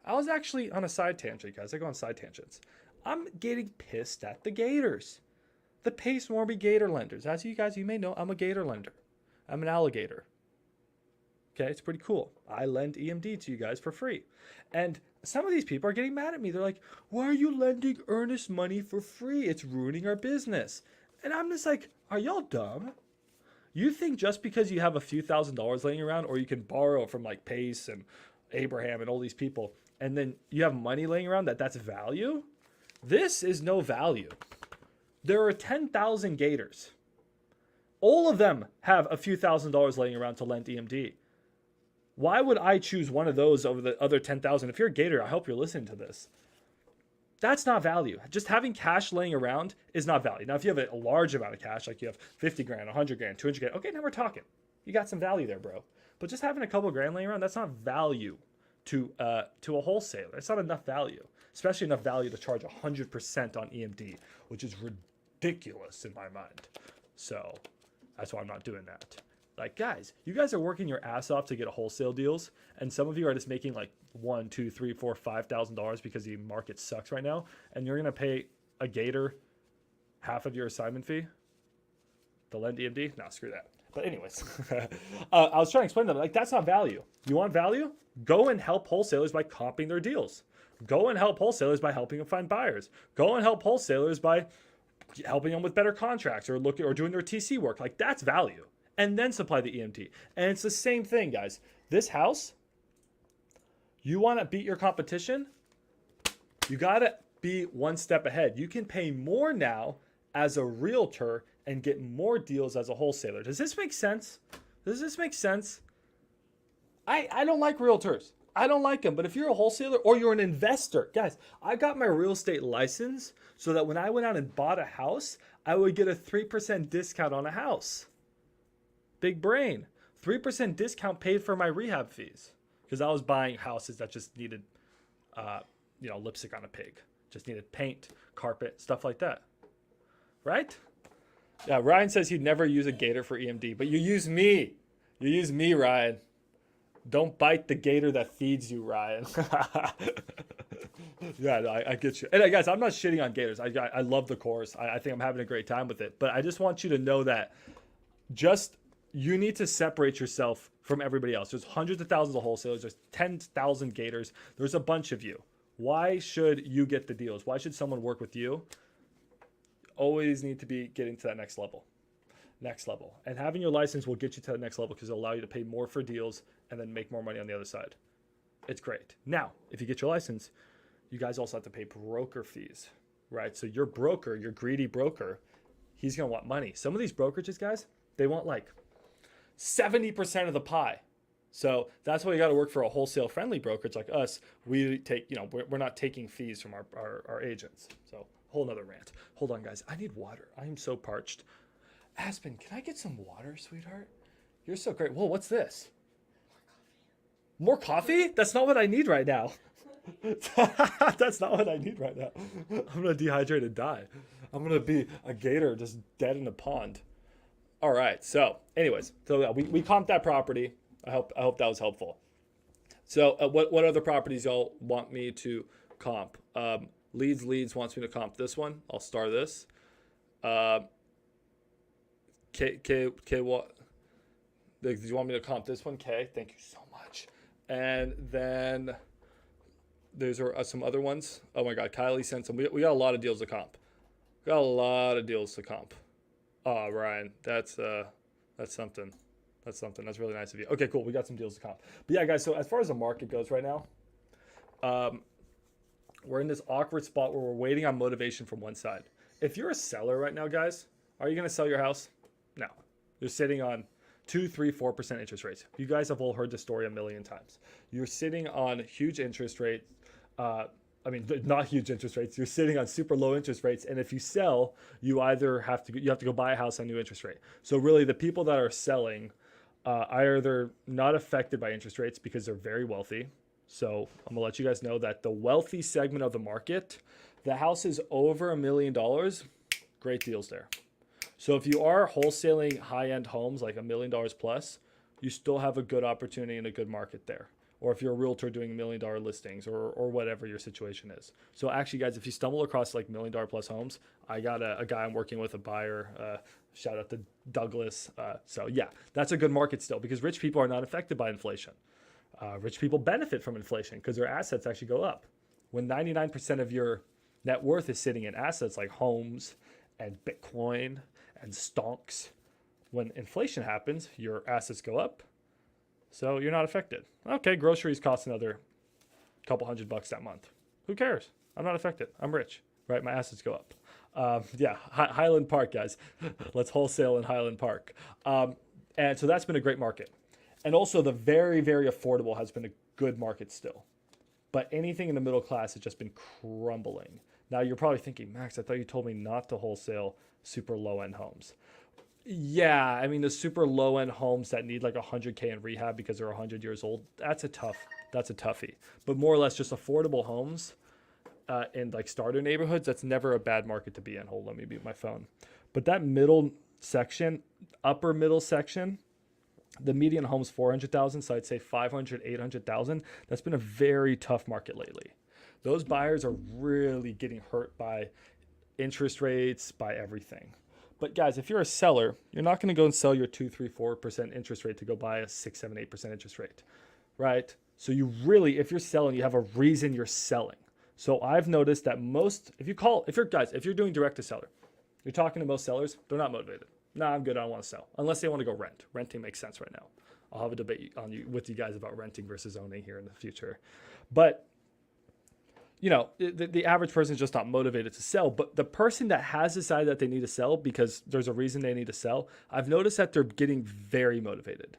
I was actually on a side tangent, guys. I go on side tangents. I'm getting pissed at the gators. The Pace Morby Gator lenders. As you may know, I'm a gator lender. I'm an alligator. Okay, it's pretty cool. I lend EMD to you guys for free. And some of these people are getting mad at me. They're like, why are you lending earnest money for free? It's ruining our business. And I'm just like, are y'all dumb? You think just because you have a few $1,000s laying around, or you can borrow from like Pace and Abraham and all these people, and then you have money laying around, that's value? This is no value. There are 10,000 gators. All of them have a few $1,000s laying around to lend EMD. Why would I choose one of those over the other 10,000? If you're a gator, I hope you're listening to this. That's not value. Just having cash laying around is not value. Now, if you have a large amount of cash, like you have 50 grand, 100 grand, 200 grand, okay, now we're talking. You got some value there, bro. But just having a couple grand laying around, that's not value to a wholesaler. It's not enough value, especially enough value to charge 100% on EMD, which is ridiculous in my mind. So that's why I'm not doing that. Like, guys, you guys are working your ass off to get wholesale deals, and some of you are just making like $1,000, $2,000, $3,000, $5,000 because the market sucks right now, and you're gonna pay a gator half of your assignment fee to lend EMD? No, screw that. But anyways, I was trying to explain to them, like, that's not value. You want value? Go and help wholesalers by comping their deals. Go and help wholesalers by helping them find buyers. Go and help wholesalers by helping them with better contracts or doing their TC work. Like, that's value. And then supply the EMT. And it's the same thing, guys. This house, you want to beat your competition, you got to be one step ahead. You can pay more now as a realtor and get more deals as a wholesaler. Does this make sense? Does this make sense? I don't like realtors. I don't like them. But if you're a wholesaler or you're an investor, guys, I got my real estate license so that when I went out and bought a house, I would get a 3% discount on a house. Big brain. 3% discount paid for my rehab fees because I was buying houses that just needed, lipstick on a pig. Just needed paint, carpet, stuff like that. Right? Yeah, Ryan says he'd never use a gator for EMD, but you use me. You use me, Ryan. Don't bite the gator that feeds you, Ryan. Yeah, no, I get you. And guys, I'm not shitting on gators. I love the course. I think I'm having a great time with it. But I just want you to know that you need to separate yourself from everybody else. There's hundreds of thousands of wholesalers. There's 10,000 gators. There's a bunch of you. Why should you get the deals? Why should someone work with you? Always need to be getting to that next level. And having your license will get you to that next level because it'll allow you to pay more for deals and then make more money on the other side. It's great. Now, if you get your license, you guys also have to pay broker fees, right? So your broker, your greedy broker, he's going to want money. Some of these brokerages, guys, they want like 70% of the pie. So that's why you got to work for a wholesale friendly brokerage like us. We take, we're not taking fees from our agents. So whole nother rant. Hold on, guys. I need water. I am so parched. Aspen, can I get some water, sweetheart? You're so great. Whoa, what's this? More coffee? That's not what I need right now. That's not what I need right now. I'm going to dehydrate and die. I'm going to be a gator just dead in a pond. All right. So anyways, we comped that property. I hope that was helpful. So what other properties y'all want me to comp? Leads wants me to comp this one. I'll star this. What? Do you want me to comp this one? K. Thank you so much. And then there's some other ones. Oh my God, Kylie sent some. We got a lot of deals to comp. Oh, Ryan, that's something. That's really nice of you. Okay, cool. We got some deals to comp. But yeah, guys. So as far as the market goes right now, we're in this awkward spot where we're waiting on motivation from one side. If you're a seller right now, guys, are you going to sell your house? No. You're sitting on 2, 3, 4% interest rates. You guys have all heard the story a million times. You're sitting on huge interest rates. Not huge interest rates. You're sitting on super low interest rates. And if you sell, you either have to go buy a house on new interest rate. So really the people that are selling either not affected by interest rates because they're very wealthy. So I'm gonna let you guys know that the wealthy segment of the market, the house is over $1 million. Great deals there. So if you are wholesaling high-end homes like $1 million plus, you still have a good opportunity and a good market there. or if you're a realtor doing $1 million listings, or whatever your situation is. So actually, guys, if you stumble across like $1 million plus homes, I got a guy I'm working with, a buyer. Shout out to Douglas. So yeah, that's a good market still because rich people are not affected by inflation. Rich people benefit from inflation because their assets actually go up. When 99% of your net worth is sitting in assets like homes and Bitcoin and stonks, when inflation happens, your assets go up. So you're not affected. Okay, groceries cost another couple $100 that month. Who cares? I'm not affected. I'm rich, right? My assets go up. Yeah, Highland Park, guys. Let's wholesale in Highland Park. And so that's been a great market. And also the very, very affordable has been a good market still. But anything in the middle class has just been crumbling. Now you're probably thinking, Max, I thought you told me not to wholesale super low-end homes. Yeah, I mean the super low-end homes that need like 100K in rehab because they're 100 years old, that's a toughie. But more or less just affordable homes in like starter neighborhoods, that's never a bad market to be in. Hold on, let me mute my phone. But that middle section, upper middle section, the median home's 400,000, so I'd say 500, 800,000. That's been a very tough market lately. Those buyers are really getting hurt by interest rates, by everything. But guys, if you're a seller, you're not going to go and sell your 2, 3, 4% interest rate to go buy a 6, 7, 8% interest rate, right? So you really, if you're selling, you have a reason you're selling. So I've noticed that if you're doing direct to seller, you're talking to most sellers, they're not motivated. No, I'm good. I don't want to sell unless they want to go rent. Renting makes sense right now. I'll have a debate with you guys about renting versus owning here in the future. But you know, the average person is just not motivated to sell. But the person that has decided that they need to sell because there's a reason they need to sell, I've noticed that they're getting very motivated.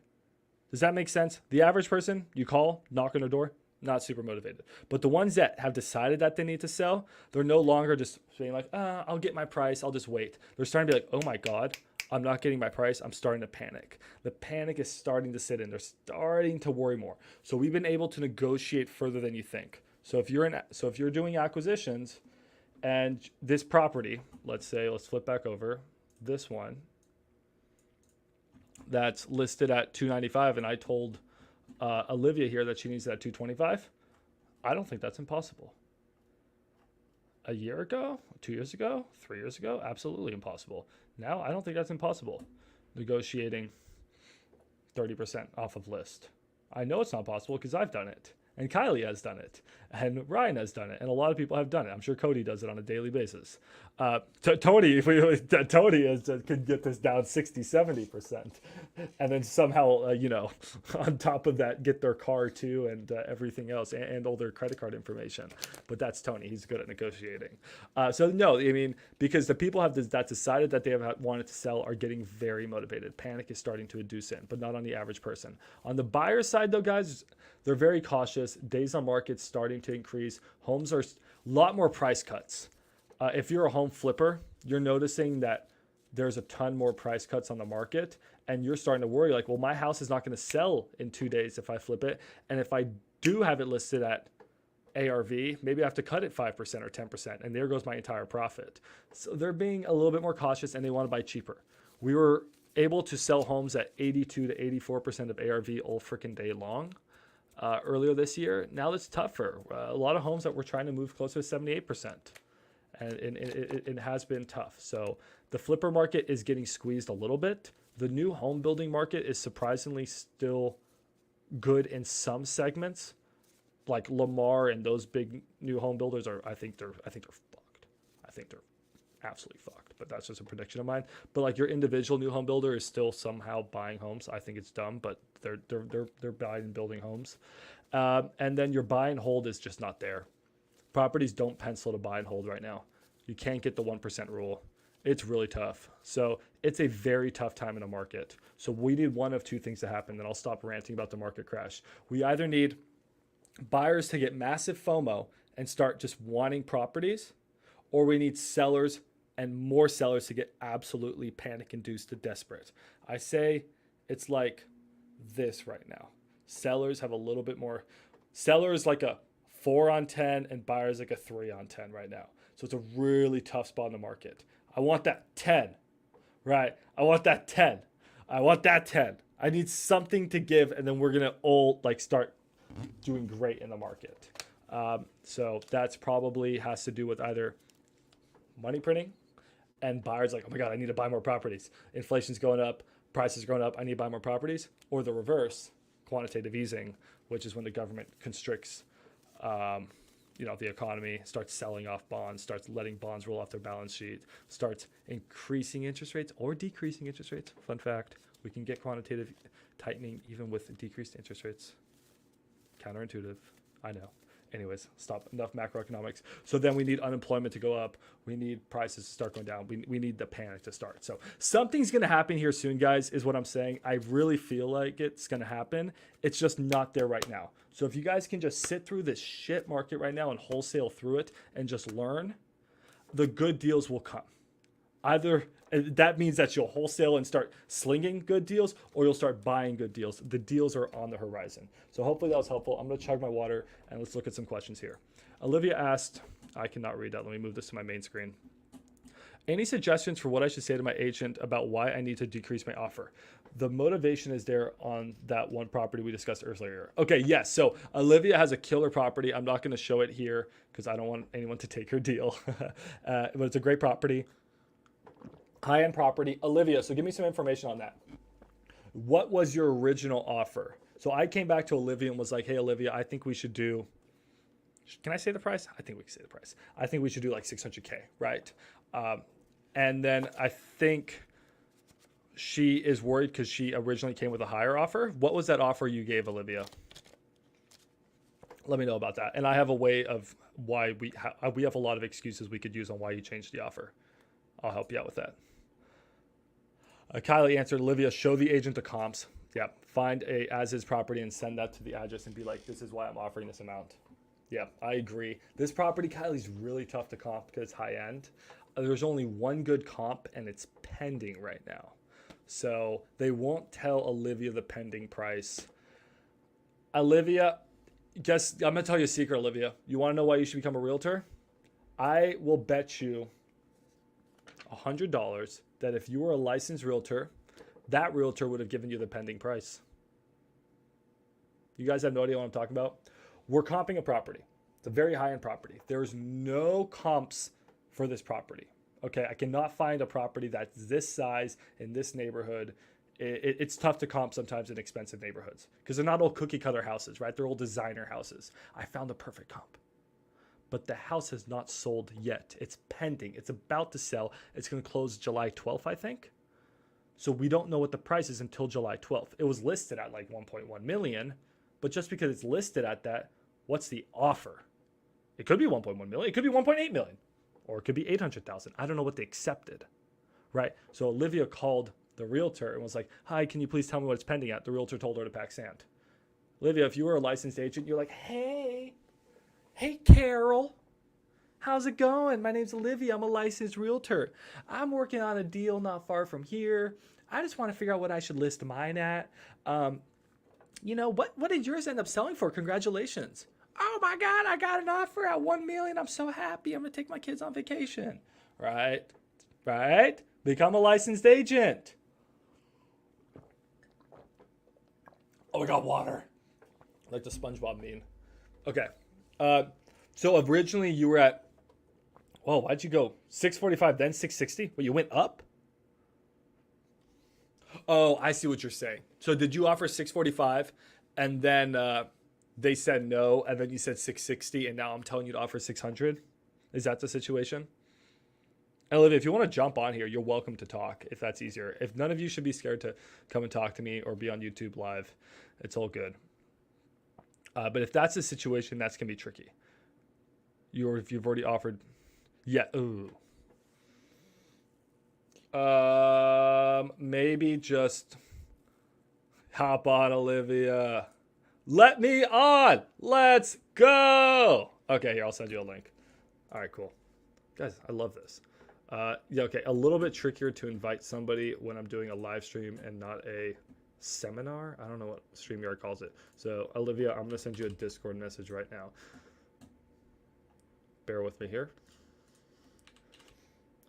Does that make sense? The average person, you call, knock on their door, not super motivated. But the ones that have decided that they need to sell, they're no longer just saying like, I'll get my price, I'll just wait. They're starting to be like, oh my God, I'm not getting my price. I'm starting to panic. The panic is starting to sit in. They're starting to worry more. So we've been able to negotiate further than you think. So if you're doing acquisitions and this property, let's flip back over this one that's listed at 295 and I told Olivia here that she needs it at 225. I don't think that's impossible. A year ago, 2 years ago, 3 years ago, absolutely impossible. Now I don't think that's impossible. Negotiating 30% off of list. I know it's not possible because I've done it. And Kylie has done it, and Ryan has done it, and a lot of people have done it. I'm sure Cody does it on a daily basis. Tony could get this down 60, 70%, and then somehow, on top of that, get their car too, and everything else, and all their credit card information. But that's Tony. He's good at negotiating. So no, I mean, because the people that decided that they have wanted to sell are getting very motivated. Panic is starting to induce in, but not on the average person. On the buyer side, though, guys, they're very cautious. Days on market starting to increase. Homes are a lot more price cuts. If you're a home flipper, you're noticing that there's a ton more price cuts on the market, and you're starting to worry like, well, my house is not going to sell in 2 days if I flip it. And if I do have it listed at ARV, maybe I have to cut it 5% or 10%, and there goes my entire profit. So they're being a little bit more cautious, and they want to buy cheaper. We were able to sell homes at 82 to 84% of ARV all freaking day long. Earlier this year. Now it's tougher. A lot of homes that we're trying to move closer to 78%. And it has been tough. So the flipper market is getting squeezed a little bit. The new home building market is surprisingly still good in some segments. Like Lamar and those big new home builders I think they're fucked. I think they're absolutely fucked. But that's just a prediction of mine. But like your individual new home builder is still somehow buying homes. I think it's dumb, but they're buying and building homes. And then your buy and hold is just not there. Properties don't pencil to buy and hold right now. You can't get the 1% rule. It's really tough. So it's a very tough time in the market. So we need one of two things to happen. Then I'll stop ranting about the market crash. We either need buyers to get massive FOMO and start just wanting properties, or we need sellers and more sellers to get absolutely panic-induced to desperate. I say it's like this right now. Sellers have a little bit more. Sellers like a 4 on 10 and buyers like a 3 on 10 right now. So it's a really tough spot in the market. I want that 10, right? I want that 10. I need something to give, and then we're going to all like start doing great in the market. So that's probably has to do with either money printing and buyers like, oh my God, I need to buy more properties. Inflation's going up, prices are going up, I need to buy more properties. Or the reverse, quantitative easing, which is when the government constricts the economy, starts selling off bonds, starts letting bonds roll off their balance sheet, starts increasing interest rates or decreasing interest rates. Fun fact, we can get quantitative tightening even with decreased interest rates. Counterintuitive, I know. Anyways, stop. Enough macroeconomics. So then we need unemployment to go up. We need prices to start going down. We need the panic to start. So something's going to happen here soon, guys, is what I'm saying. I really feel like it's going to happen. It's just not there right now. So if you guys can just sit through this shit market right now and wholesale through it and just learn, the good deals will come. Either that means that you'll wholesale and start slinging good deals, or you'll start buying good deals. The deals are on the horizon. So hopefully that was helpful. I'm going to chug my water and let's look at some questions here. Olivia asked, I cannot read that. Let me move this to my main screen. Any suggestions for what I should say to my agent about why I need to decrease my offer? The motivation is there on that one property we discussed earlier. Okay, yes. So Olivia has a killer property. I'm not going to show it here because I don't want anyone to take her deal. But it's a great property. High-end property. Olivia, so give me some information on that. What was your original offer? So I came back to Olivia and was like, hey, Olivia, I think we should do, can I say the price? I think we can say the price. I think we should do like 600K, right? And then I think she is worried because she originally came with a higher offer. What was that offer you gave, Olivia? Let me know about that. And I have a way of why we have a lot of excuses we could use on why you changed the offer. I'll help you out with that. Kylie answered, Olivia, show the agent the comps. Yeah, find a as-is property and send that to the address and be like, this is why I'm offering this amount. Yeah, I agree. This property, Kylie's really tough to comp because it's high-end. There's only one good comp, and it's pending right now. So they won't tell Olivia the pending price. Olivia, guess I'm going to tell you a secret, Olivia. You want to know why you should become a realtor? I will bet you $100 that if you were a licensed realtor, that realtor would have given you the pending price. You guys have no idea what I'm talking about? We're comping a property. It's a very high-end property. There's no comps for this property. Okay, I cannot find a property that's this size in this neighborhood. It's tough to comp sometimes in expensive neighborhoods because they're not all cookie-cutter houses, right? They're all designer houses. I found the perfect comp. But the house has not sold yet. It's pending. It's about to sell. It's going to close July 12th, I think. So we don't know what the price is until July 12th. It was listed at like 1.1 million, but just because it's listed at that, what's the offer? It could be 1.1 million. It could be 1.8 million, or it could be 800,000. I don't know what they accepted, right? So Olivia called the realtor and was like, hi, can you please tell me what it's pending at? The realtor told her to pack sand. Olivia, if you were a licensed agent, you're like, Hey, Carol, how's it going? My name's Olivia. I'm a licensed realtor. I'm working on a deal not far from here. I just want to figure out what I should list mine at. What did yours end up selling for? Congratulations. Oh my God, I got an offer at 1 million. I'm so happy. I'm going to take my kids on vacation. Right? Become a licensed agent. Oh, we got water. Like the SpongeBob meme. Okay. So originally you were at, why'd you go 645 then 660? Well, you went up? Oh, I see what you're saying. So did you offer 645 and then they said no and then you said 660 and now I'm telling you to offer 600? Is that the situation? Olivia, if you want to jump on here, you're welcome to talk if that's easier. If none of you should be scared to come and talk to me or be on YouTube live, it's all good. But if that's the situation, that's going to be tricky. If you've already offered, yeah. Ooh. Maybe just hop on, Olivia. Let me on. Let's go. Okay, here, I'll send you a link. All right, cool. Guys, I love this. Okay, a little bit trickier to invite somebody when I'm doing a live stream and not a seminar. I don't know what StreamYard calls it. So Olivia, I'm going to send you a Discord message right now. Bear with me here.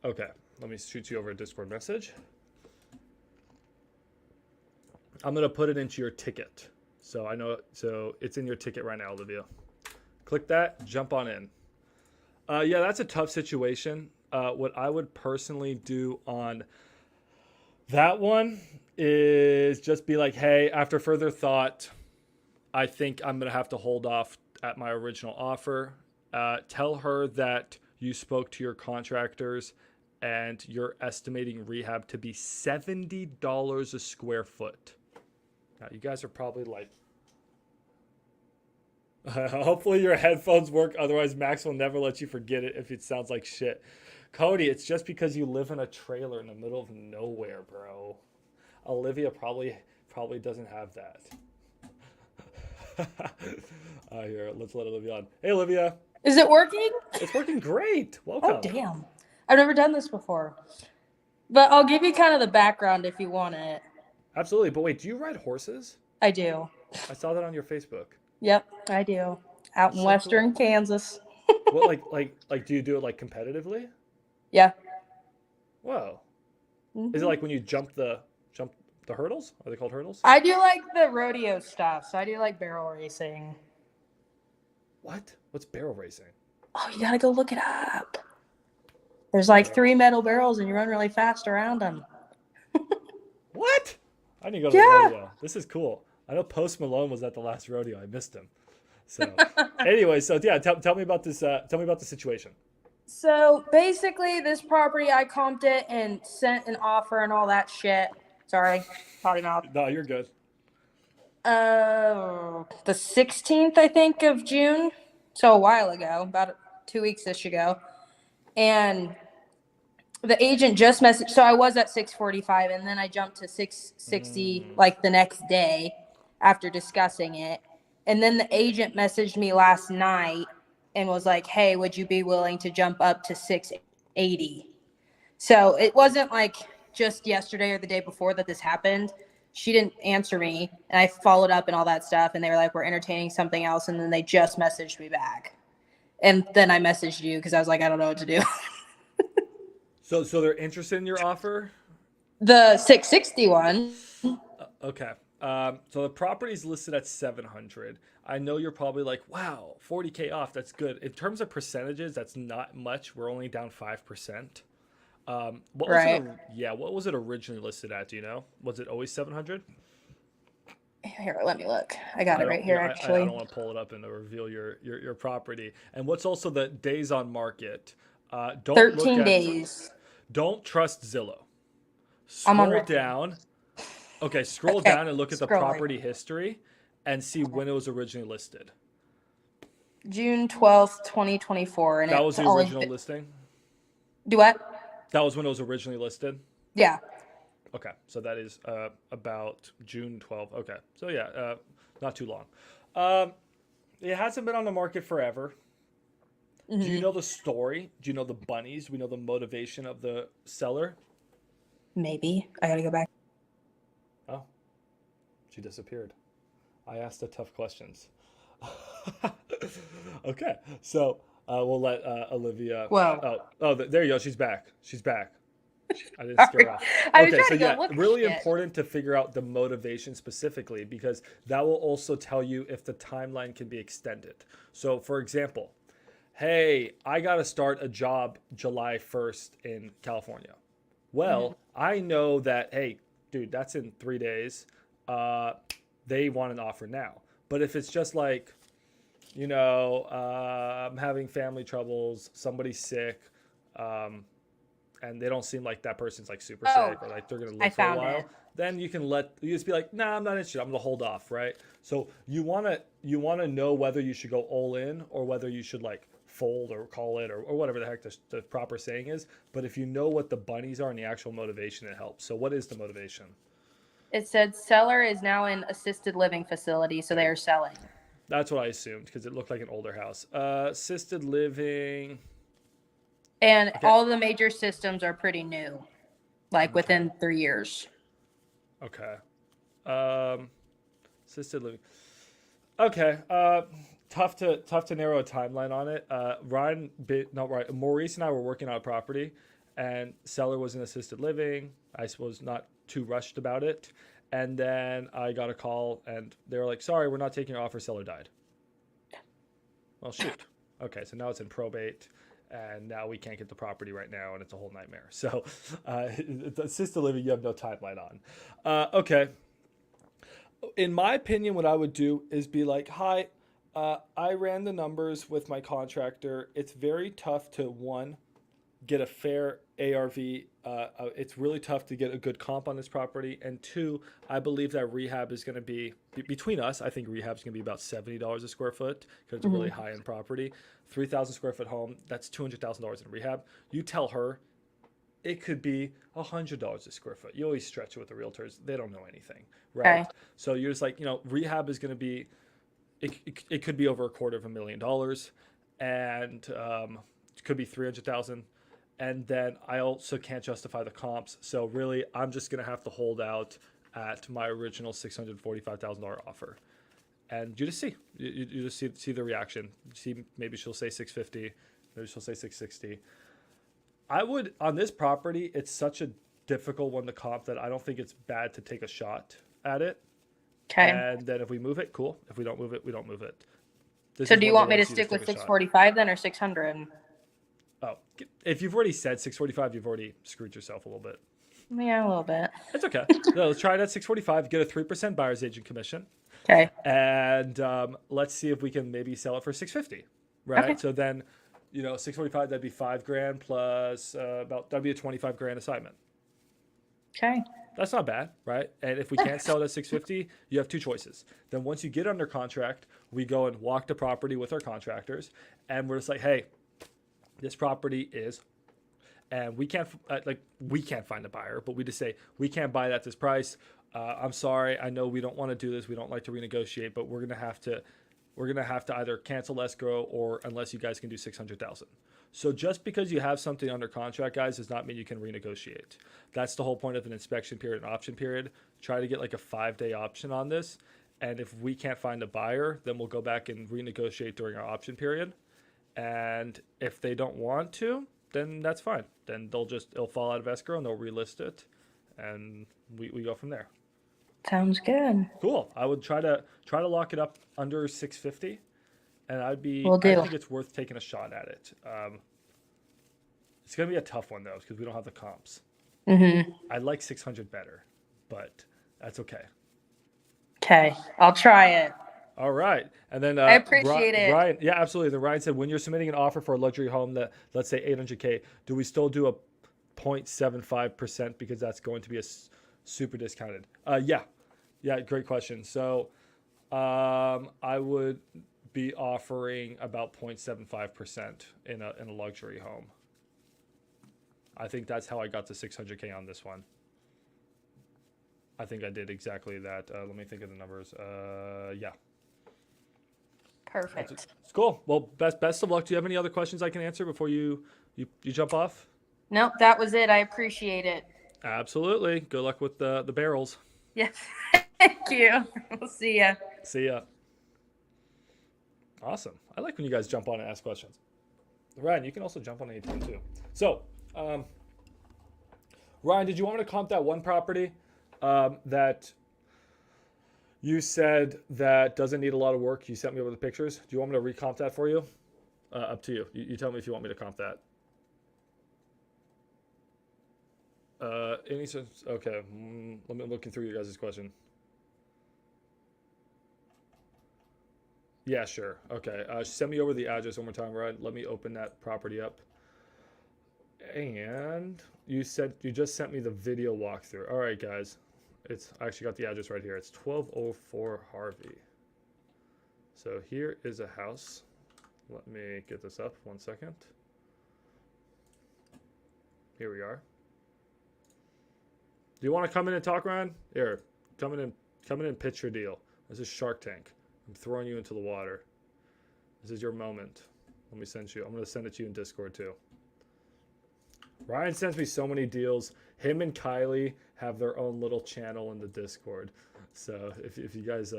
Okay, let me shoot you over a Discord message. I'm going to put it into your ticket. So I know. So it's in your ticket right now, Olivia. Click that. Jump on in. Yeah, that's a tough situation. What I would personally do on that one is just be like, hey, after further thought, I think I'm going to have to hold off at my original offer. Tell her that you spoke to your contractors and you're estimating rehab to be $70 a square foot. Now, you guys are probably like, hopefully your headphones work. Otherwise, Max will never let you forget it if it sounds like shit. Cody, it's just because you live in a trailer in the middle of nowhere, bro. Olivia probably doesn't have that. Here, let's let Olivia on. Hey, Olivia. Is it working? It's working great. Welcome. Oh, damn. I've never done this before. But I'll give you kind of the background if you want it. Absolutely. But wait, do you ride horses? I do. I saw that on your Facebook. Yep, I do. Out in western Kansas. What, like, do you do it like competitively? Yeah. Whoa. Is it like when you jump the hurdles? Are they called hurdles? I do like the rodeo stuff. So I do like barrel racing. What? What's barrel racing? Oh, you gotta go look it up. There's like 3 metal barrels and you run really fast around them. What? I need to go to the rodeo. This is cool. I know Post Malone was at the last rodeo. I missed him. So anyway, so yeah, tell me about this. Tell me about the situation. So basically, this property, I comped it and sent an offer and all that shit. Sorry, potty mouth. No, you're good. The 16th, I think, of June. So a while ago, about 2 weeks-ish ago. And the agent just messaged. So I was at 645, and then I jumped to 660 like the next day after discussing it. And then the agent messaged me last night and was like, hey, would you be willing to jump up to 680? So it wasn't like just yesterday or the day before that this happened. She didn't answer me, and I followed up and all that stuff, and they were like, we're entertaining something else, and then they just messaged me back. And then I messaged you because I was like, I don't know what to do. So they're interested in your offer? The 660 one. Okay. So the property's listed at 700. I know you're probably like, wow, 40K off. That's good. In terms of percentages, that's not much. We're only down 5%. What was it originally listed at? Do you know? Was it always 700? Here, let me look. I got it right here, actually. I don't want to pull it up and reveal your property. And what's also the days on market? 13 days. Don't trust Zillow. Scroll down. Okay, scroll down and look at the property history and see when it was originally listed. June 12th, 2024. And that was the original listing? Do what? That was when it was originally listed? Yeah. Okay, so that is about June 12th. Okay, so yeah, not too long. It hasn't been on the market forever. Mm-hmm. Do you know the story? Do you know the bunnies? Do we know the motivation of the seller? Maybe. I gotta go back. Oh, she disappeared. I asked the tough questions. Okay, so we'll let Olivia. Whoa. Oh, there you go. She's back. I didn't scare her off. Okay, so yeah, really important to figure out the motivation specifically because that will also tell you if the timeline can be extended. So, for example, hey, I got to start a job July 1st in California. Well, I know that, hey, dude, that's in 3 days. They want an offer now. But if it's just like, you know, I'm having family troubles, somebody's sick, and they don't seem like that person's like super sick or like they're going to live for a while, then you just be like, nah, I'm not interested. I'm going to hold off, right? So you want to know whether you should go all in or whether you should like fold or call it or whatever the heck the proper saying is. But if you know what the bunnies are and the actual motivation, it helps. So what is the motivation? It said seller is now in assisted living facility, so they are selling. That's what I assumed because it looked like an older house. Assisted living. And all the major systems are pretty new, like within 3 years. Okay. Assisted living. Okay. Tough to narrow a timeline on it. Maurice and I were working on a property, and seller was in assisted living. I was not too rushed about it, And then I got a call and they were like, sorry, we're not taking your offer. Seller died. Well, shoot. Okay, so now it's in probate, and now we can't get the property right now, and it's a whole nightmare. So, assisted living, you have no timeline on. Okay. In my opinion, what I would do is be like, hi, I ran the numbers with my contractor. It's very tough to, one, get a fair ARV. It's really tough to get a good comp on this property. And two, I believe that rehab is going to be, between us, I think rehab is going to be about $70 a square foot because it's a really high end property. 3,000 square foot home, that's $200,000 in rehab. You tell her it could be $100 a square foot. You always stretch it with the realtors. They don't know anything, right? Okay. So you're just like, rehab is going to be, it could be over $250,000, and it could be 300,000. And then I also can't justify the comps. So really, I'm just going to have to hold out at my original $645,000 offer. And you just see, you just see the reaction. See, maybe she'll say 650, maybe she'll say 660. I would, on this property, it's such a difficult one to comp that I don't think it's bad to take a shot at it. Okay. And then if we move it, cool. If we don't move it, we don't move it. So do you want me to stick with 645 then, or 600? Oh, if you've already said 645, you've already screwed yourself a little bit. Yeah, a little bit. It's okay. No, let's try it at 645. Get a 3% buyer's agent commission. Okay. And let's see if we can maybe sell it for 650. Right. Okay. So then, 645, that'd be $5,000 plus that'd be a $25,000 assignment. Okay. That's not bad, right? And if we can't sell it at 650, you have two choices. Then once you get under contract, we go and walk the property with our contractors, and we're just like, hey, this property is, and we can't find a buyer, but we just say we can't buy it at this price. I'm sorry, I know we don't want to do this. We don't like to renegotiate, but we're gonna have to either cancel escrow or unless you guys can do 600,000. So just because you have something under contract, guys, does not mean you can renegotiate. That's the whole point of an inspection period and option period. Try to get like a 5-day option on this. And if we can't find a buyer, then we'll go back and renegotiate during our option period. And if they don't want to, then that's fine. Then it'll fall out of escrow and they'll relist it. And we go from there. Sounds good. Cool. I would try to lock it up under 650, and I think it's worth taking a shot at it. It's gonna be a tough one though because we don't have the comps. I like 600 better, but that's okay. Okay, I'll try it. All right, and then I appreciate it. Ryan, yeah, absolutely. Then Ryan said, when you're submitting an offer for a luxury home that, let's say 800K, do we still do a 0.75% because that's going to be a super discounted? Yeah, great question. So I would be offering about 0.75% in a luxury home. I think that's how I got to 600K on this one. I think I did exactly that. Let me think of the numbers. Yeah. Perfect. It's cool. Well, best of luck. Do you have any other questions I can answer before you jump off? Nope, that was it. I appreciate it. Absolutely. Good luck with the barrels. Yes. Thank you. We'll see ya. See ya. Awesome. I like when you guys jump on and ask questions. Ryan, you can also jump on anytime too. So, Ryan, did you want me to comp that one property that you said that doesn't need a lot of work? You sent me over the pictures. Do you want me to recomp that for you? Up to you. You tell me if you want me to comp that. Any sense? Okay. Let me looking through you guys' question. Yeah, sure. Okay. Send me over the address one more time, Ryan. Let me open that property up. And you just sent me the video walkthrough. All right, guys. I actually got the address right here. It's 1204 Harvey. So here is a house. Let me get this up 1 second. Here we are. Do you want to come in and talk, Ryan? Here, come in and pitch your deal. This is Shark Tank. I'm throwing you into the water. This is your moment. Let me send you. I'm going to send it to you in Discord too. Ryan sends me so many deals. Him and Kylie have their own little channel in the Discord. So if you guys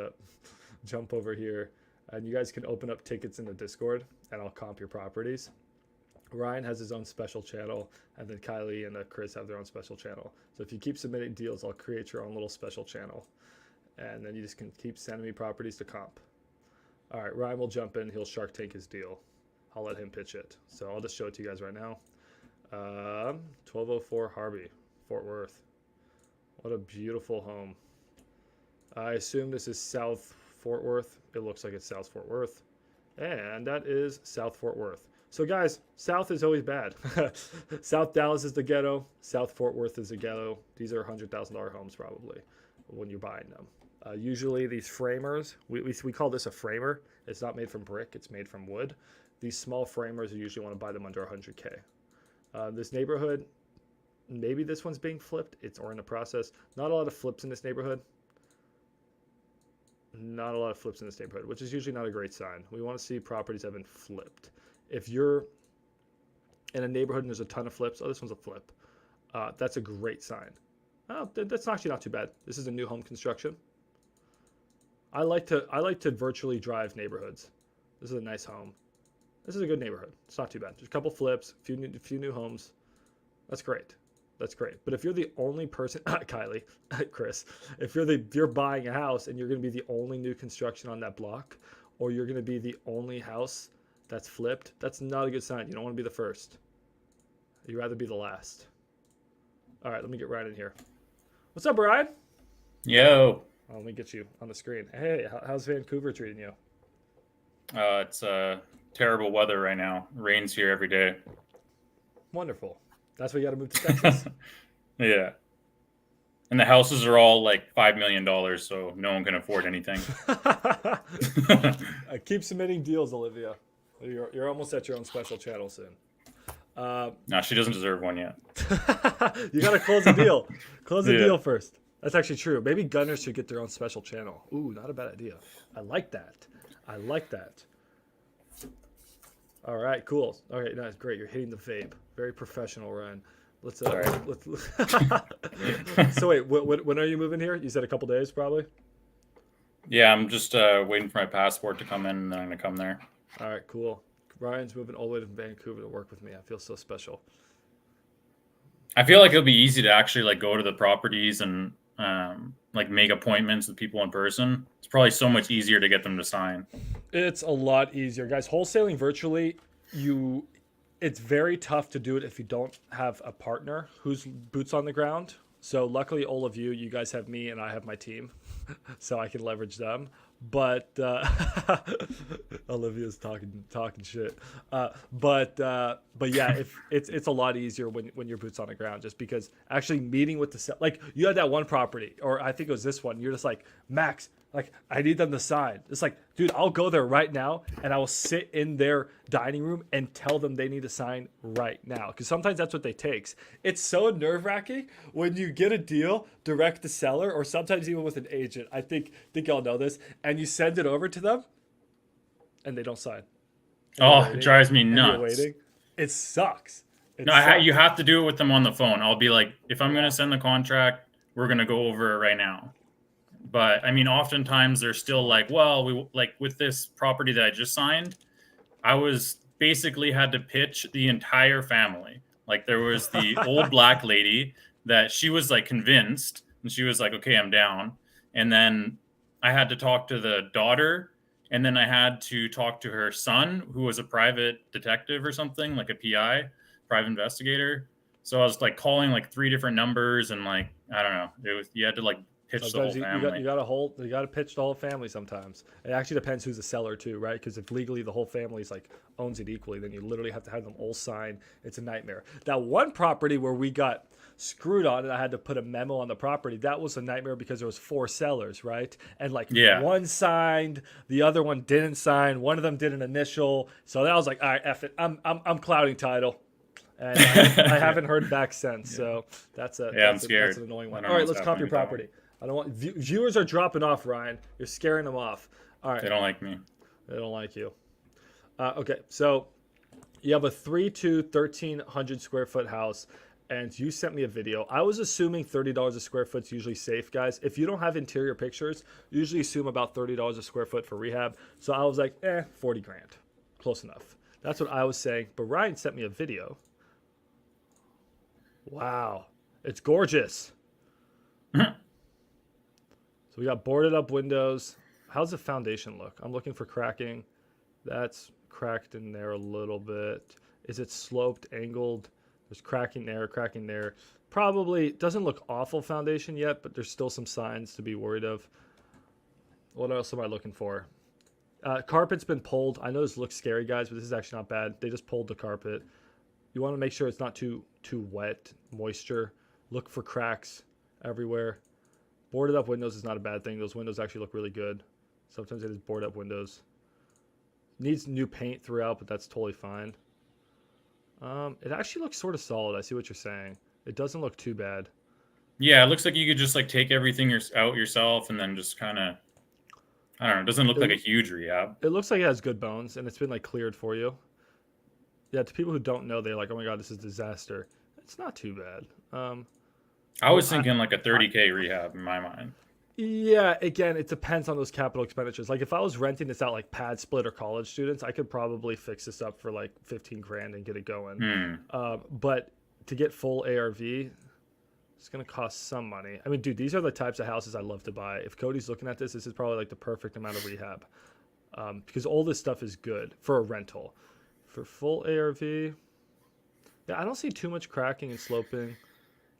jump over here, and you guys can open up tickets in the Discord, and I'll comp your properties. Ryan has his own special channel, and then Kylie and Chris have their own special channel. So if you keep submitting deals, I'll create your own little special channel, and then you just can keep sending me properties to comp. All right, Ryan will jump in. He'll Shark Tank his deal. I'll let him pitch it. So I'll just show it to you guys right now. 1204 Harvey, Fort Worth. What a beautiful home. I assume this is South Fort Worth. It looks like it's South Fort Worth. And that is South Fort Worth. So guys, South is always bad. South Dallas is the ghetto. South Fort Worth is the ghetto. These are $100,000 homes probably when you're buying them. Usually these framers, we call this a framer. It's not made from brick, it's made from wood. These small framers, you usually want to buy them under 100K. This neighborhood, maybe this one's being flipped. Or in the process. Not a lot of flips in this neighborhood. Not a lot of flips in this neighborhood, which is usually not a great sign. We want to see properties that have been flipped. If you're in a neighborhood and there's a ton of flips, oh, this one's a flip. That's a great sign. Oh, that's actually not too bad. This is a new home construction. I like to virtually drive neighborhoods. This is a nice home. This is a good neighborhood. It's not too bad. There's a couple flips, a few new homes. That's great. That's great. But if you're the only person, Kylie, Chris, if you're buying a house and you're going to be the only new construction on that block, or you're going to be the only house that's flipped, that's not a good sign. You don't want to be the first. You'd rather be the last. All right, let me get Ryan in here. What's up, Ryan? Yo. Oh, let me get you on the screen. Hey, how's Vancouver treating you? It's terrible weather right now. Rains here every day. Wonderful. That's why you got to move to Texas. Yeah. And the houses are all like $5 million, so no one can afford anything. Keep submitting deals, Olivia. You're almost at your own special channel soon. No, she doesn't deserve one yet. You got to close the deal. Close the deal first. That's actually true. Maybe Gunners should get their own special channel. Ooh, not a bad idea. I like that. I like that. All right, cool. All right, nice, great. You're hitting the vape. Very professional, Ryan. Let's. So wait, when are you moving here? You said a couple days, probably. Yeah, I'm just waiting for my passport to come in, and then I'm gonna come there. All right, cool. Ryan's moving all the way to Vancouver to work with me. I feel so special. I feel like it'll be easy to actually like go to the properties and like make appointments with people in person. It's probably so much easier to get them to sign. It's a lot easier, guys. Wholesaling virtually, it's very tough to do it if you don't have a partner who's boots on the ground. So luckily, all of you guys have me and I have my team, so I can leverage them. But Olivia's talking shit. But yeah, if it's a lot easier when your boots on the ground, just because actually meeting with the like you had that one property, or I think it was this one. You're just like, Max, like I need them to sign. It's like, dude, I'll go there right now and I will sit in their dining room and tell them they need to sign right now. Because sometimes that's what they takes. It's so nerve-wracking when you get a deal direct to seller, or sometimes even with an agent. I think y'all know this, and you send it over to them and they don't sign. It drives me nuts. Waiting. It sucks. You have to do it with them on the phone. I'll be like, if I'm going to send the contract, we're going to go over it right now. But I mean, oftentimes they're still like, well, we like with this property that I just signed, I was basically had to pitch the entire family. Like there was the old black lady that she was like convinced, and she was like, okay, I'm down. And then I had to talk to the daughter, and then I had to talk to her son, who was a private detective or something, like a PI, private investigator. So I was like calling like 3 different numbers, and like, I don't know, you had to like pitch sometimes the whole family. You got to pitch the whole family sometimes. It actually depends who's the seller too, right? Because if legally the whole family's like owns it equally, then you literally have to have them all sign. It's a nightmare. That one property where we got screwed on and I had to put a memo on the property, that was a nightmare because there was 4 sellers, right? And like one signed, the other one didn't sign, one of them did an initial. So that was like, all right, F it. I'm clouding title. And I haven't heard back since. So that's I'm scared. That's an annoying one. All right, let's comp your property. I don't want viewers are dropping off, Ryan. You're scaring them off. All right. They don't like me. They don't like you. Okay, so you have a 3-2 1,300 square foot house, and you sent me a video. I was assuming $30 a square foot is usually safe, guys. If you don't have interior pictures, usually assume about $30 a square foot for rehab. So I was like, 40 grand, close enough. That's what I was saying. But Ryan sent me a video. Wow. It's gorgeous. So we got boarded up windows. How's the foundation look? I'm looking for cracking. That's cracked in there a little bit. Is it sloped, angled? There's cracking there, cracking there. Probably doesn't look awful foundation yet, but there's still some signs to be worried of. What else am I looking for? Carpet's been pulled. I know this looks scary, guys, but this is actually not bad. They just pulled the carpet. You want to make sure it's not too wet, moisture. Look for cracks everywhere. Boarded up windows is not a bad thing. Those windows actually look really good. Sometimes it is board up windows. Needs new paint throughout, but that's totally fine. It actually looks sort of solid. I see what you're saying. It doesn't look too bad. Yeah, it looks like you could just like take everything out yourself and then just kind of, I don't know. It doesn't look like a huge rehab. It looks like it has good bones, and it's been like cleared for you. Yeah, to people who don't know, they're like, "Oh my god, this is a disaster." It's not too bad. I was thinking like a 30K rehab in my mind. Yeah, again, it depends on those capital expenditures. Like if I was renting this out like pad split or college students, I could probably fix this up for like 15 grand and get it going. But to get full ARV, it's going to cost some money. I mean, dude, these are the types of houses I love to buy. If Cody's looking at this, this is probably like the perfect amount of rehab. Because all this stuff is good for a rental. For full ARV, yeah, I don't see too much cracking and sloping.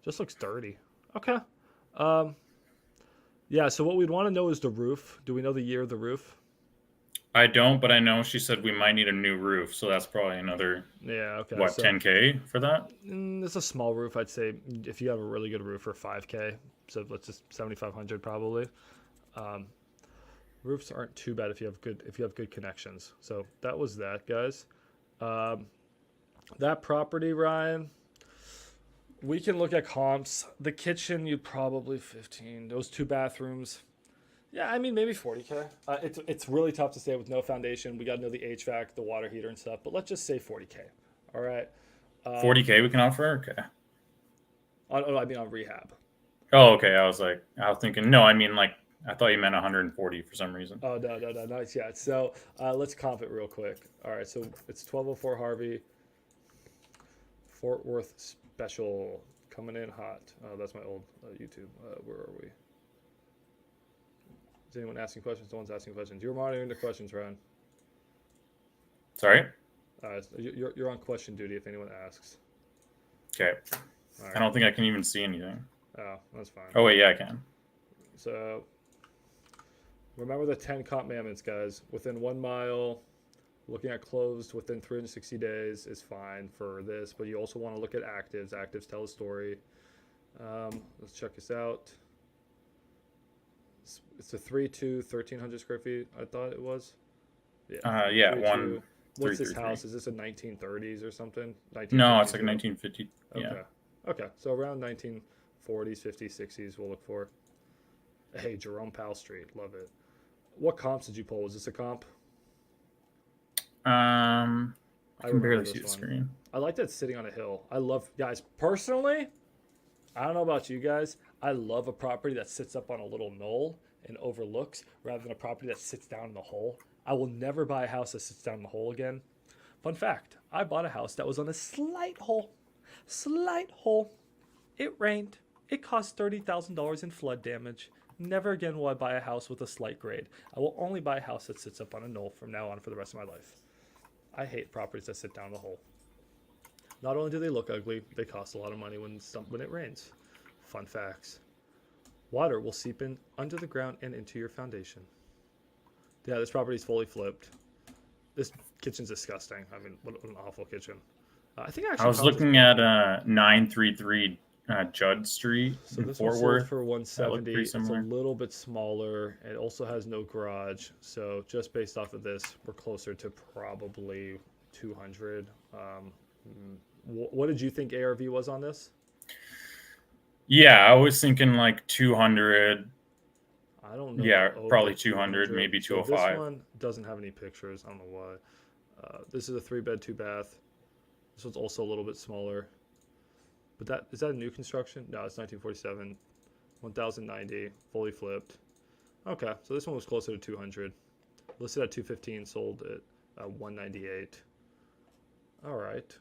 Just looks dirty. Okay. Yeah, so what we'd want to know is the roof. Do we know the year of the roof? I don't, but I know she said we might need a new roof, so that's probably another, Yeah, okay. what, so, 10K for that? It's a small roof, I'd say. If you have a really good roof for 5K, so let's just 7,500 probably. Roofs aren't too bad if you have good connections. So that was that, guys. That property, Ryan, we can look at comps. The kitchen, you'd probably 15. Those 2 bathrooms, yeah, I mean maybe 40K. It's really tough to say with no foundation. We got to know the HVAC, the water heater, and stuff. But let's just say 40K. All right. 40K we can offer. Okay. I mean on rehab. Oh, okay. I was thinking. No, I mean like I thought you meant 140 for some reason. Oh no, not yet. So let's comp it real quick. All right. So it's 1204 Harvey, Fort Worth Special, coming in hot. That's my old YouTube. Where are we? Is anyone asking questions? No one's asking questions. You're monitoring the questions, Ryan. Sorry? You're on question duty if anyone asks. Okay. Right. I don't think I can even see anything. Oh, that's fine. Oh, wait, yeah, I can. So remember the 10 commandments, guys. Within 1 mile, looking at closed within 360 days is fine for this, but you also want to look at actives. Actives tell a story. Let's check this out. It's a 3-2, 1,300 square feet, I thought it was. Yeah. Yeah, 3-2. one. What's this 333. house? Is this a 1930s or something? No, it's like 1950s? 1950. Yeah. Okay. So around 1940s, 50s, 60s, we'll look for. Hey, Jerome Powell Street, love it. What comps did you pull? Was this a comp? I can remember barely this see the one. screen. I like that it's sitting on a hill. I love, guys, personally, I don't know about you guys. I love a property that sits up on a little knoll and overlooks rather than a property that sits down in the hole. I will never buy a house that sits down in the hole again. Fun fact, I bought a house that was on a slight hole. Slight hole. It rained. It cost $30,000 in flood damage. Never again will I buy a house with a slight grade. I will only buy a house that sits up on a knoll from now on for the rest of my life. I hate properties that sit down the hole. Not only do they look ugly, they cost a lot of money when it rains. Fun facts. Water will seep in under the ground and into your foundation. Yeah, this property is fully flipped. This kitchen's disgusting. I mean, what an awful kitchen. I think I was looking at 933 Judd Street So in this Fort one's Worth. for 170. pretty It's a similar. little bit smaller. It also has no garage. So just based off of this, we're closer to probably 200. What did you think ARV was on this? Yeah, I was thinking like 200. I don't know. Yeah, over probably 200, maybe So 205. this one doesn't have any pictures. I don't know why. This is a 3-bed, 2-bath. This one's also a little bit smaller. But is that a new construction? No, it's 1947. 1,090, fully flipped. Okay, so this one was closer to 200. Listed at 215, sold at 198. All right.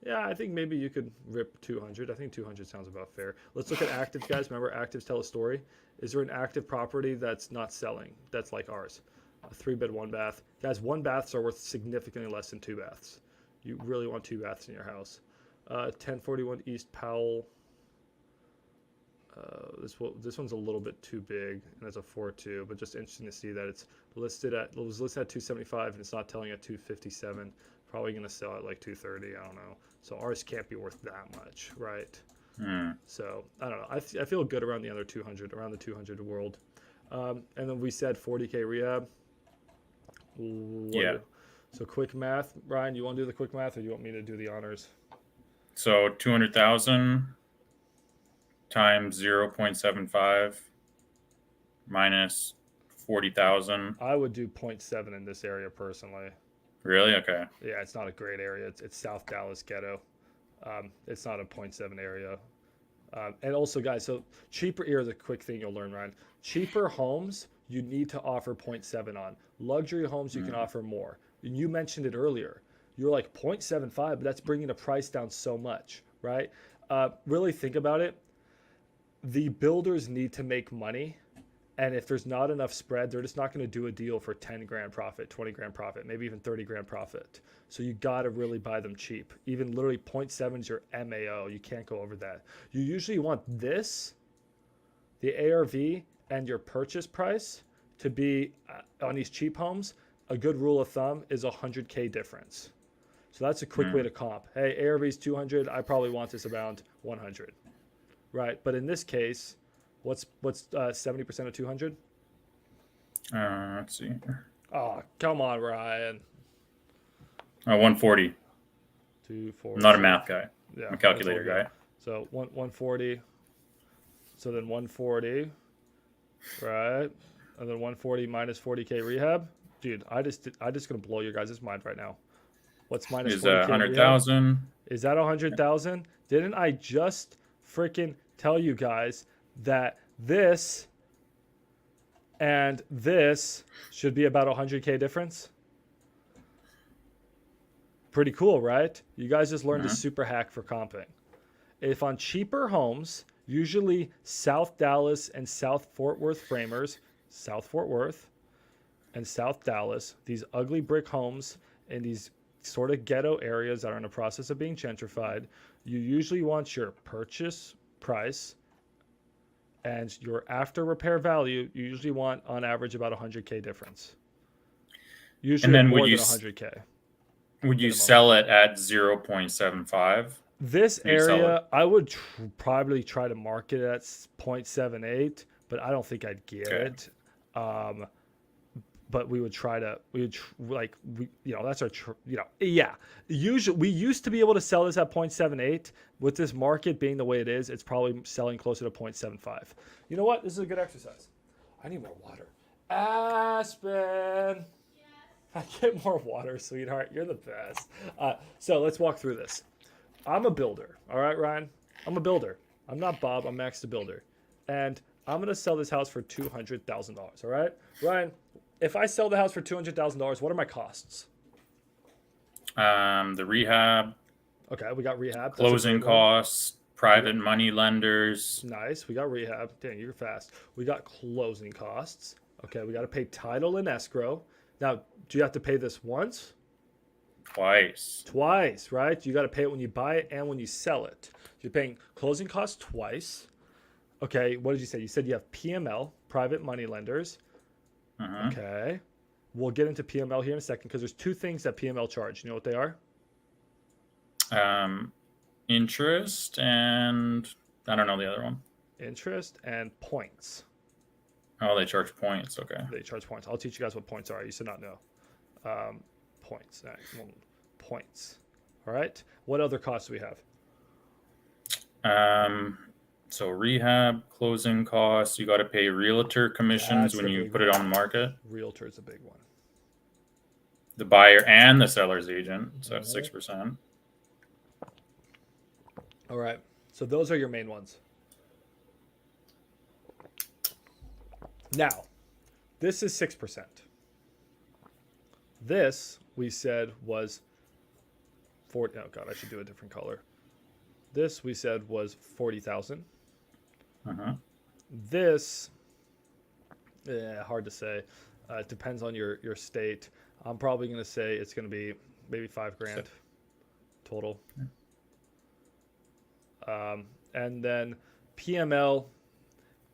Yeah, I think maybe you could rip 200. I think 200 sounds about fair. Let's look at active, guys. Remember, actives tell a story. Is there an active property that's not selling? That's like ours. A 3-bed, 1-bath. Guys, 1-baths are worth significantly less than 2 baths. You really want 2 baths in your house. 1041 East Powell. This one's a little bit too big, and it's a 4.2, but just interesting to see that it was listed at 275 and it's not telling at 257. Probably going to sell at like 230. I don't know. So ours can't be worth that much, right? So I don't know. I feel good around the 200, around the 200 world. And then we said 40K rehab. Yeah. So quick math, Ryan. You want to do the quick math, or you want me to do the honors? So 200,000 times 0.75 minus 40,000. I would do 0.7 in this area personally. Really? Okay. Yeah, it's not a great area. It's South Dallas ghetto. It's not a 0.7 area. And also, guys, so cheaper, here's a quick thing you'll learn, Ryan. Cheaper homes, you need to offer 0.7 on. Luxury homes, you can offer more. And you mentioned it earlier. You're like 0.75, but that's bringing the price down so much, right? Really think about it. The builders need to make money. And if there's not enough spread, they're just not going to do a deal for 10 grand profit, 20 grand profit, maybe even 30 grand profit. So you got to really buy them cheap. Even literally 0.7 is your MAO. You can't go over that. You usually want this, the ARV, and your purchase price to be on these cheap homes. A good rule of thumb is 100K difference. So that's a quick way to comp. Hey, ARV is 200. I probably want this around 100, right? But in this case, what's 70% of 200? Let's see. Oh, come on, Ryan. 140. 240. I'm not a math guy. Yeah, I'm a calculator guy. So 140. So then 140, right? And then 140 minus 40K rehab. Dude, I just gonna blow your guys' mind right now. What's minus Is 40K 100,000? Is that 100,000? Didn't I just freaking tell you guys that this and this should be about 100K difference? Pretty cool, right? You guys just learned a super hack for comping. If on cheaper homes, usually South Dallas and South Fort Worth framers, South Fort Worth and South Dallas, these ugly brick homes in these sort of ghetto areas that are in the process of being gentrified, you usually want your purchase price and your after repair value. You usually want on average about 100K difference. Usually And then more than 100K. Would you sell it at 0.75? This area, I would probably try to market it at 0.78, but I don't think I'd get it. But we would try to, that's our, yeah. Usually, we used to be able to sell this at 0.78. With this market being the way it is, it's probably selling closer to 0.75. You know what? This is a good exercise. I need more water. Aspen. I get more water, sweetheart. You're the best. So let's walk through this. I'm a builder. All right, Ryan? I'm a builder. I'm not Bob. I'm Max the Builder. And I'm going to sell this house for $200,000. All right? Ryan, if I sell the house for $200,000, what are my costs? The rehab. Okay, we got rehab. Closing costs, private money lenders. Nice. We got rehab. Dang, you're fast. We got closing costs. Okay, we got to pay title and escrow. Now, do you have to pay this once? Twice, right? You got to pay it when you buy it and when you sell it. You're paying closing costs twice. Okay, what did you say? You said you have PML, private money lenders. Okay. We'll get into PML here in a second because there's two things that PML charge. You know what they are? Interest and I don't know the other one. Interest and points. Oh, they charge points. Okay. They charge points. I'll teach you guys what points are. You should not know. Points. All right. Points. All right. What other costs do we have? So rehab, closing costs. You got to pay realtor commissions when you put it on the market. Realtor's a big one. The buyer and the seller's agent. So that's 6%. All right. So those are your main ones. Now, this is 6%. This, we said, was 40. Oh God, I should do a different color. This we said was 40,000. This, hard to say. It depends on your state. I'm probably going to say it's going to be maybe $5,000 total. And then PML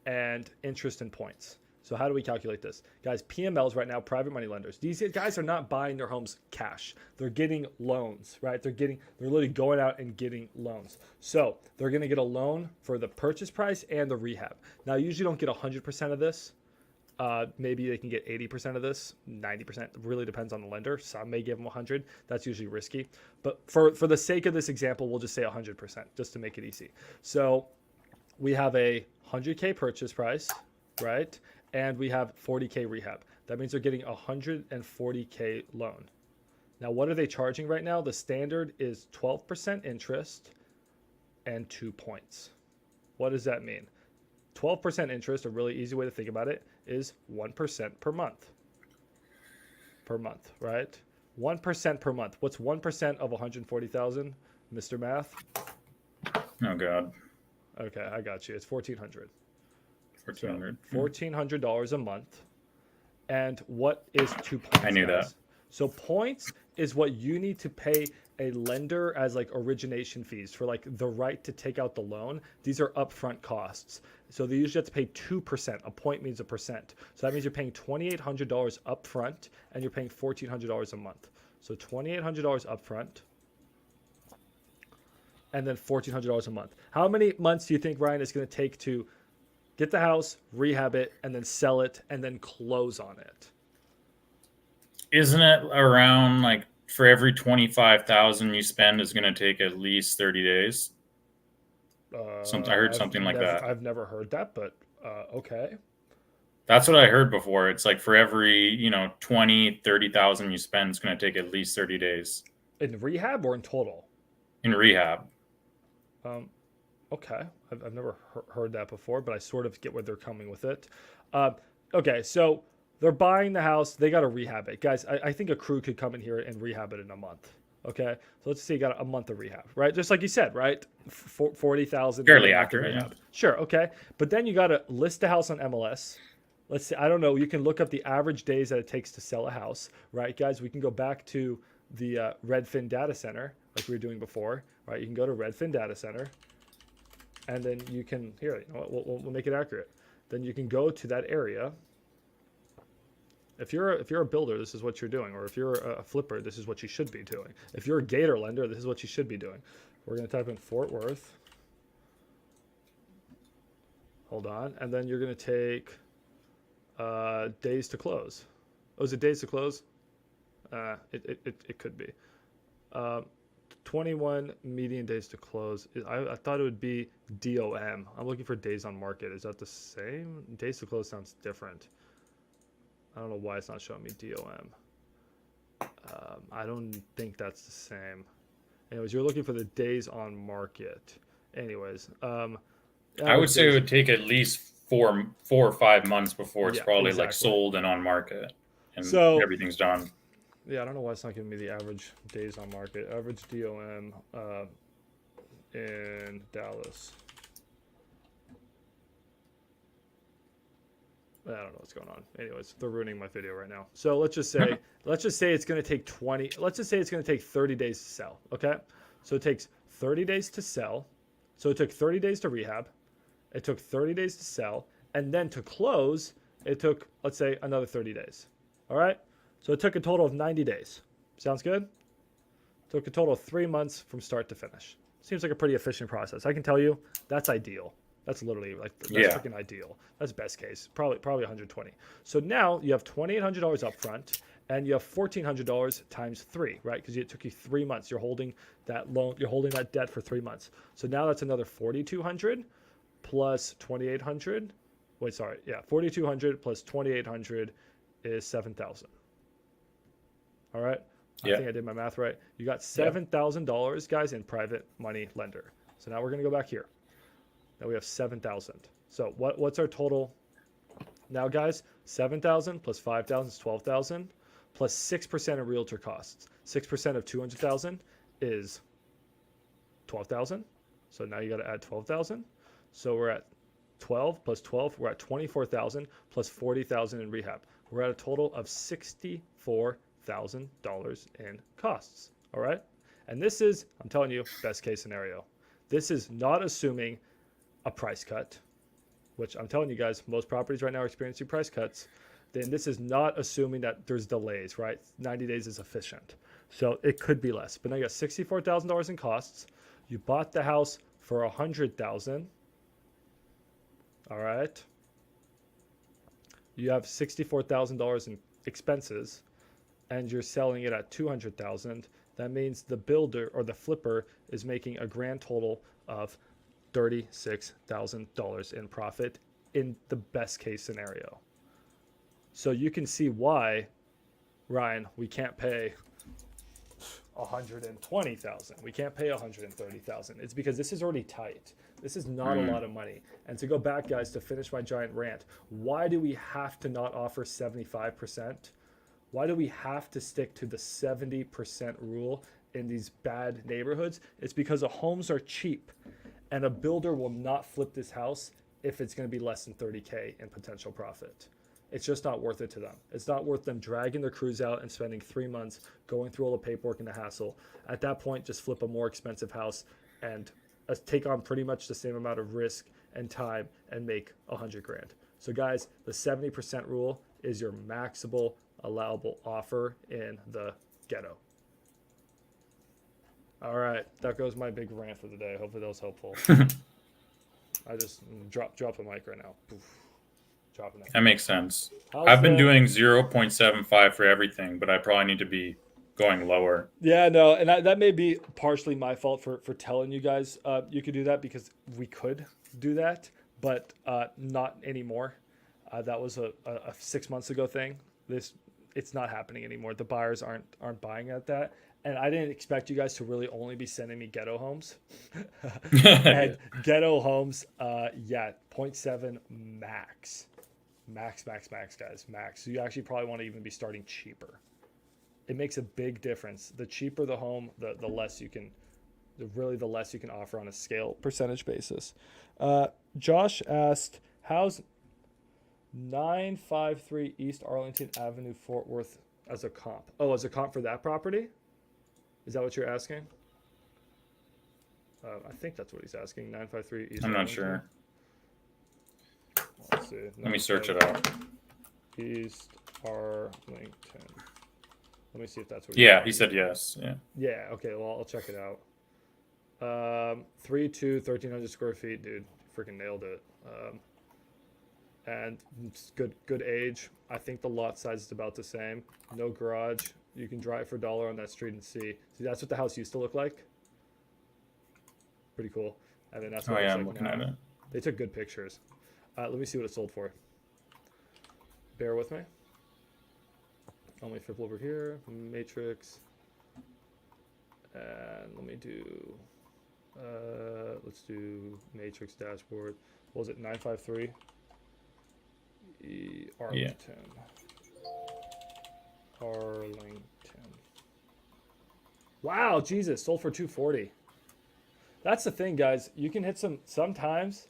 and interest and points. So how do we calculate this? Guys, PMLs right now, private money lenders. These guys are not buying their homes cash. They're getting loans, right? They're literally going out and getting loans. So they're going to get a loan for the purchase price and the rehab. Now, you usually don't get 100% of this. Maybe they can get 80% of this, 90%. It really depends on the lender. Some may give them 100. That's usually risky. But for the sake of this example, we'll just say 100% just to make it easy. So we have a 100K purchase price, right? And we have 40K rehab. That means they're getting a 140K loan. Now, what are they charging right now? The standard is 12% interest and 2 points. What does that mean? 12% interest, a really easy way to think about it, is 1% per month. Per month, right? 1% per month. What's 1% of 140,000, Mr. Math? Oh God. Okay, I got you. It's $1,400. $1,400. So $1,400 a month. And what is 2 points? I knew guys? that. So points is what you need to pay a lender as like origination fees for like the right to take out the loan. These are upfront costs. So they usually have to pay 2%. A point means a percent. So that means you're paying $2,800 upfront and you're paying $1,400 a month. So $2,800 upfront and then $1,400 a month. How many months do you think, Ryan, is going to take to get the house, rehab it, and then sell it, and then close on it? Isn't it around like for every 25,000 you spend is going to take at least 30 days? I heard something like that. I've never heard that, but okay. That's what I heard before. It's like for every, 20, 30,000 you spend, it's going to take at least 30 days. In rehab or in total? In rehab. Okay. I've never heard that before, but I sort of get where they're coming with it. Okay, so they're buying the house. They got to rehab it. Guys, I think a crew could come in here and rehab it in a month. Okay, so let's say you got a month of rehab, right? Just like you said, right? 40,000. Fairly accurate, yeah. Sure, okay. But then you got to list the house on MLS. Let's say, I don't know, you can look up the average days that it takes to sell a house, right? Guys, we can go back to the Redfin data center like we were doing before, right? You can go to Redfin data center and then you can, here, you know what, we'll make it accurate. Then you can go to that area. If you're a builder, this is what you're doing. Or if you're a flipper, this is what you should be doing. If you're a Gator lender, this is what you should be doing. We're going to type in Fort Worth. Hold on. And then you're going to take days to close. Oh, is it days to close? It could be. 21 median days to close. I thought it would be DOM. I'm looking for days on market. Is that the same? Days to close sounds different. I don't know why it's not showing me DOM. I don't think that's the same. Anyways, you're looking for the days on market. Anyways, I would say it would take at least four or 5 months before it's probably exactly. like sold and on market and So, everything's done. Yeah, I don't know why it's not giving me the average days on market. Average DOM in Dallas. I don't know what's going on. Anyways, they're ruining my video right now. So let's just say it's going to take 30 days to sell. Okay. So it takes 30 days to sell. So it took 30 days to rehab. It took 30 days to sell. And then to close, it took, let's say, another 30 days. All right. So it took a total of 90 days. Sounds good? Took a total of 3 months from start to finish. Seems like a pretty efficient process. I can tell you that's ideal. That's literally like that's freaking ideal. That's best case. Probably 120. So now you have $2,800 up front and you have $1,400 times 3, right? Because it took you 3 months. You're holding that loan. You're holding that debt for 3 months. So now that's another $4,200 plus $2,800. Wait, sorry. Yeah, $4,200 plus $2,800 is $7,000. All right. I think I did my math right. You got $7,000, guys, in private money lender. So now we're gonna go back here. Now we have 7,000. So what's our total now, guys? 7,000 plus 5,000 is 12,000 plus 6% of realtor costs. 6% of 200,000 is 12,000. So now you got to add 12,000. So we're at 12 plus 12. We're at 24,000 plus 40,000 in rehab. We're at a total of $64,000 in costs. All right. And this is, I'm telling you, best case scenario. This is not assuming a price cut, which I'm telling you guys, most properties right now are experiencing price cuts. Then this is not assuming that there's delays, right? 90 days is efficient. So it could be less. But now you got $64,000 in costs. You bought the house for $100,000. All right. You have $64,000 in expenses, and you're selling it at $200,000. That means the builder or the flipper is making a grand total of $36,000 in profit in the best case scenario. So you can see why, Ryan, we can't pay $120,000. We can't pay $130,000. It's because this is already tight. This is not a lot of money. And to go back, guys, to finish my giant rant, why do we have to not offer 75%? Why do we have to stick to the 70% rule in these bad neighborhoods? It's because the homes are cheap, and a builder will not flip this house if it's going to be less than 30K in potential profit. It's just not worth it to them. It's not worth them dragging their crews out and spending 3 months going through all the paperwork and the hassle. At that point, just flip a more expensive house and take on pretty much the same amount of risk and time and make $100,000. So guys, the 70% rule is your maxable allowable offer in the ghetto. All right, that goes my big rant for the day. Hopefully that was helpful. I just drop the mic right now. Poof. Dropping it. That makes sense. I've been doing 0.75 for everything, but I probably need to be going lower. Yeah, no, and that may be partially my fault for telling you guys you could do that, because we could do that, but not anymore. That was a 6 months ago thing. It's not happening anymore. The buyers aren't buying at that. And I didn't expect you guys to really only be sending me ghetto homes. And ghetto homes, 0.7 max. Max, guys, max. So you actually probably want to even be starting cheaper. It makes a big difference. The cheaper the home, the less you can, the less you can offer on a scale percentage basis. Josh asked, how's 953 East Arlington Avenue, Fort Worth as a comp? Oh, as a comp for that property? Is that what you're asking? I think that's what he's asking. 953 East I'm not Arlington. sure. Let's see. Let me search it out. East Arlington. Let me see if that's what. Yeah, he said yes. Yeah. Yeah. Okay. Well, I'll check it out. 1,300 square feet, dude. Freaking nailed it. And it's good age. I think the lot size is about the same. No garage. You can drive for $1 on that street and see. See, that's what the house used to look like. Pretty cool. And then that's what it's I'm like looking now. at it. They took good pictures. Let me see what it sold for. Bear with me. Let me flip over here. Matrix. And let me do. Let's do Matrix dashboard. What was it? 953. Arlington. Yeah. Arlington. Wow, Jesus, sold for 240. That's the thing, guys. You can hit sometimes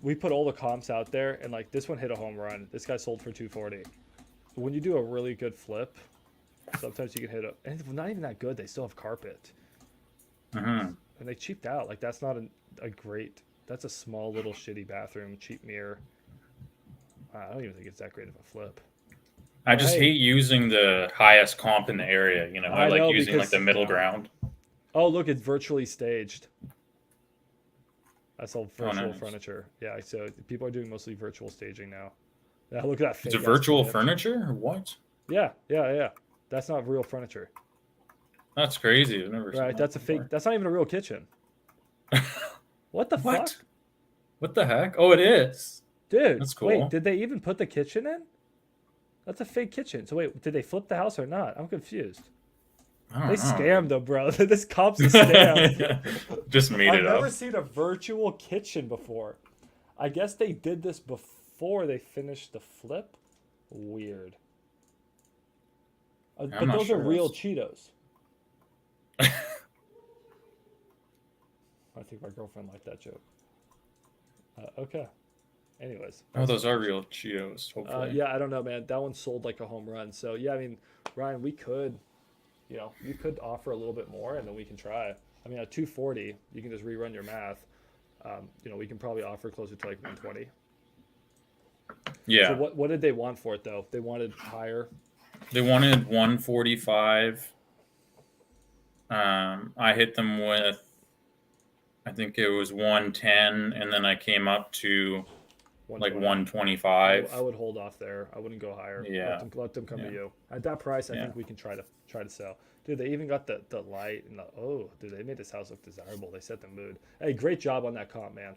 we put all the comps out there, and like this one hit a home run. This guy sold for 240. When you do a really good flip, sometimes you can hit and it's not even that good. They still have carpet. And they cheaped out. Like that's not a great, that's a small little shitty bathroom, cheap mirror. I don't even think it's that great of a flip. I just hate using the highest comp in the area. You know, I like using like the middle ground. Oh, look, it's virtually staged. I sold virtual furniture. Yeah, so people are doing mostly virtual staging now. Yeah, look at that. It's a virtual furniture or what? Yeah. That's not real furniture. That's crazy. I've never seen that that's before. a fake. That's not even a real kitchen. What the fuck? What the heck? Oh, it is. Dude, that's cool. Wait, did they even put the kitchen in? That's a fake kitchen. So wait, did they flip the house or not? I'm confused. They scammed them, bro. This comp's a scam. Just made it up. I've never seen a virtual kitchen before. I guess they did this before they finished the flip. Weird. But those are real Cheetos. think my girlfriend liked that joke. Okay. Anyways. Oh, those are real Cheetos, hopefully. Yeah, I don't know, man. That one sold like a home run. So yeah, I mean, Ryan, we could, you could offer a little bit more, and then we can try. I mean, at 240, you can just rerun your math. We can probably offer closer to like 120. Yeah. So what did they want for it though? They wanted higher. They wanted 145. I hit them with, I think it was 110, and then I came up to like 125. I would hold off there. I wouldn't go higher. Yeah. Let them come to you. At that price, I think we can try to sell. Dude, they even got the light and dude, they made this house look desirable. They set the mood. Hey, great job on that comp, man.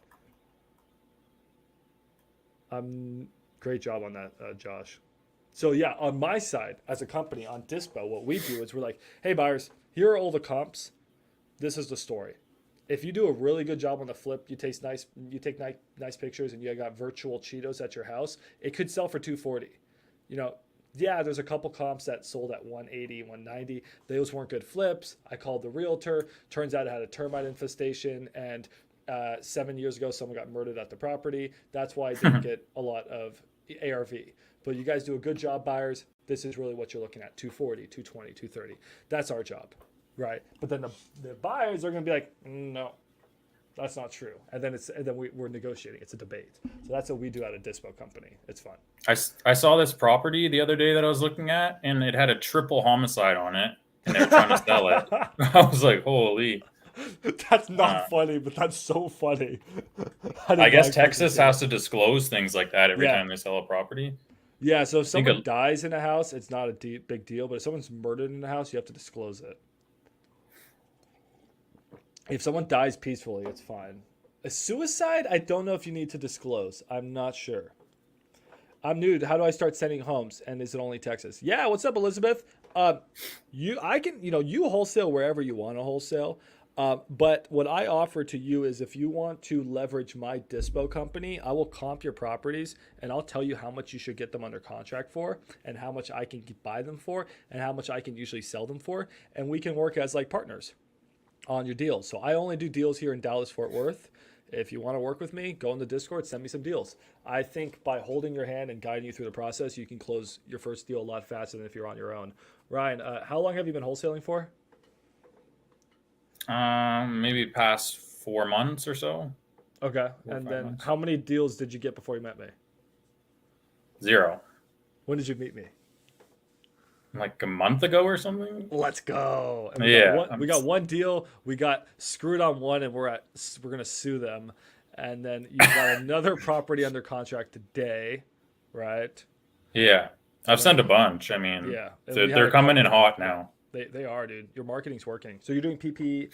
Great job on that, Josh. So yeah, on my side as a company on Dispo, what we do is we're like, hey buyers, here are all the comps. This is the story. If you do a really good job on the flip, you take nice pictures, and you got virtual Cheetos at your house, it could sell for 240. Yeah, there's a couple comps that sold at 180, 190. Those weren't good flips. I called the realtor. Turns out it had a termite infestation, and 7 years ago, someone got murdered at the property. That's why I didn't get a lot of ARV. But you guys do a good job, buyers. This is really what you're looking at, 240, 220, 230. That's our job, right? But then the buyers are going to be like, no, that's not true. And then we're negotiating. It's a debate. So that's what we do at a Dispo company. It's fun. I saw this property the other day that I was looking at, and it had a triple homicide on it, and they were trying to sell it. I was like, holy. That's not funny, but that's so funny. I guess Texas has to disclose things like that every time they sell a property. Yeah, so if someone dies in a house, it's not a big deal. But if someone's murdered in a house, you have to disclose it. If someone dies peacefully, it's fine. A suicide, I don't know if you need to disclose. I'm not sure. I'm new. How do I start sending homes? And is it only Texas? Yeah, what's up, Elizabeth? You wholesale wherever you want to wholesale. But what I offer to you is if you want to leverage my Dispo company, I will comp your properties and I'll tell you how much you should get them under contract for and how much I can buy them for and how much I can usually sell them for. And we can work as like partners on your deals. So I only do deals here in Dallas, Fort Worth. If you want to work with me, go in the Discord, send me some deals. I think by holding your hand and guiding you through the process, you can close your first deal a lot faster than if you're on your own. Ryan, how long have you been wholesaling for? Maybe past 4 months or so. Okay. And then how many deals did you get before you met me? 0. When did you meet me? Like a month ago or something. Let's go. And we got one deal. We got screwed on one, and we're gonna sue them. And then you got another property under contract today, right? Yeah, I've sent a bunch. I mean, yeah, they're coming in hot now. They are, dude. Your marketing's working. So you're doing PPL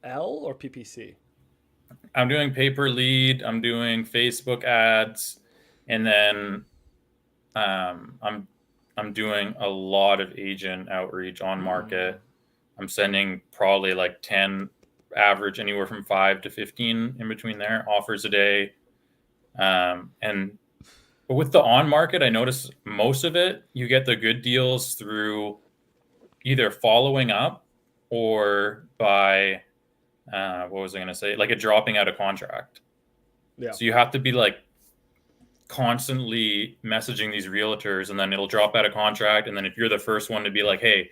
or PPC? I'm doing pay per lead. I'm doing Facebook ads, and then I'm doing a lot of agent outreach on market. I'm sending probably like 10, average anywhere from 5 to 15 in between there, offers a day. But with the on market, I notice most of it, you get the good deals through either following up or by, what was I going to say? Like a dropping out of contract. Yeah. So you have to be like constantly messaging these realtors, and then it'll drop out of contract. And then if you're the first one to be like, hey,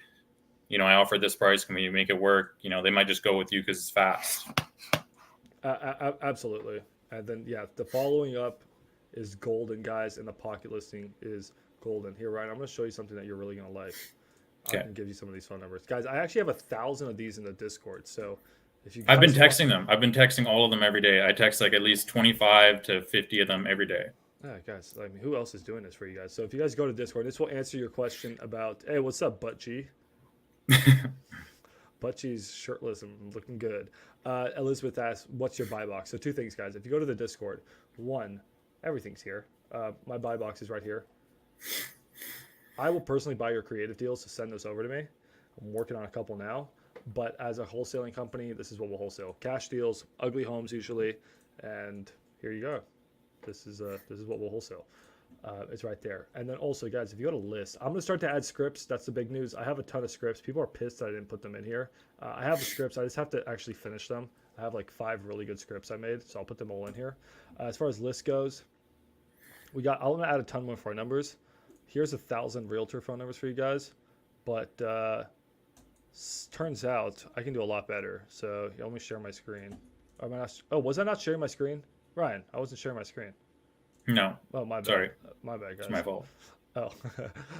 I offered this price, can we make it work? They might just go with you because it's fast. Absolutely. And then, the following up is golden, guys, and the pocket listing is golden. Here, Ryan, I'm going to show you something that you're really going to like. Okay. I can give you some of these phone numbers. Guys, I actually have 1,000 of these in the Discord. So if you I've been texting them. I've been texting all of them every day. I text like at least 25 to 50 of them every day. Yeah, guys, I mean, who else is doing this for you guys? So if you guys go to Discord, this will answer your question about, hey, what's up, Butt G? Butt G's shirtless and looking good. Elizabeth asks, what's your buy box? So 2 things, guys. If you go to the Discord, 1, everything's here. My buy box is right here. I will personally buy your creative deals, so send those over to me. I'm working on a couple now. But as a wholesaling company, this is what we'll wholesale. Cash deals, ugly homes usually, and here you go. This is what we'll wholesale. It's right there. And then also, guys, if you go to list, I'm going to start to add scripts. That's the big news. I have a ton of scripts. People are pissed that I didn't put them in here. I have the scripts. I just have to actually finish them. I have like 5 really good scripts I made, so I'll put them all in here. As far as list goes, I'm gonna add a ton more for our numbers. Here's 1,000 realtor phone numbers for you guys, but turns out I can do a lot better. So let me share my screen. Or am I not, oh, was I not sharing my screen? Ryan, I wasn't sharing my screen. No. Oh, my bad. Sorry. My bad, guys. It's my fault. Oh,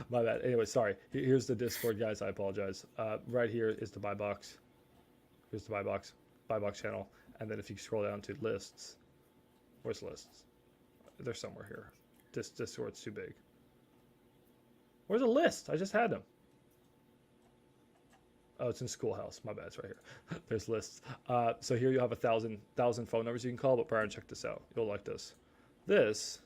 my bad. Anyway, sorry. Here's the Discord, guys. I apologize. Right here is the buy box. Here's the buy box channel. And then if you scroll down to lists, where's lists? They're somewhere here. Discord's too big. Where's the list? I just had them. Oh, it's in Schoolhouse. My bad. It's right here. There's lists. So here you have 1,000 phone numbers you can call. But Brian, check this out. You'll like this. This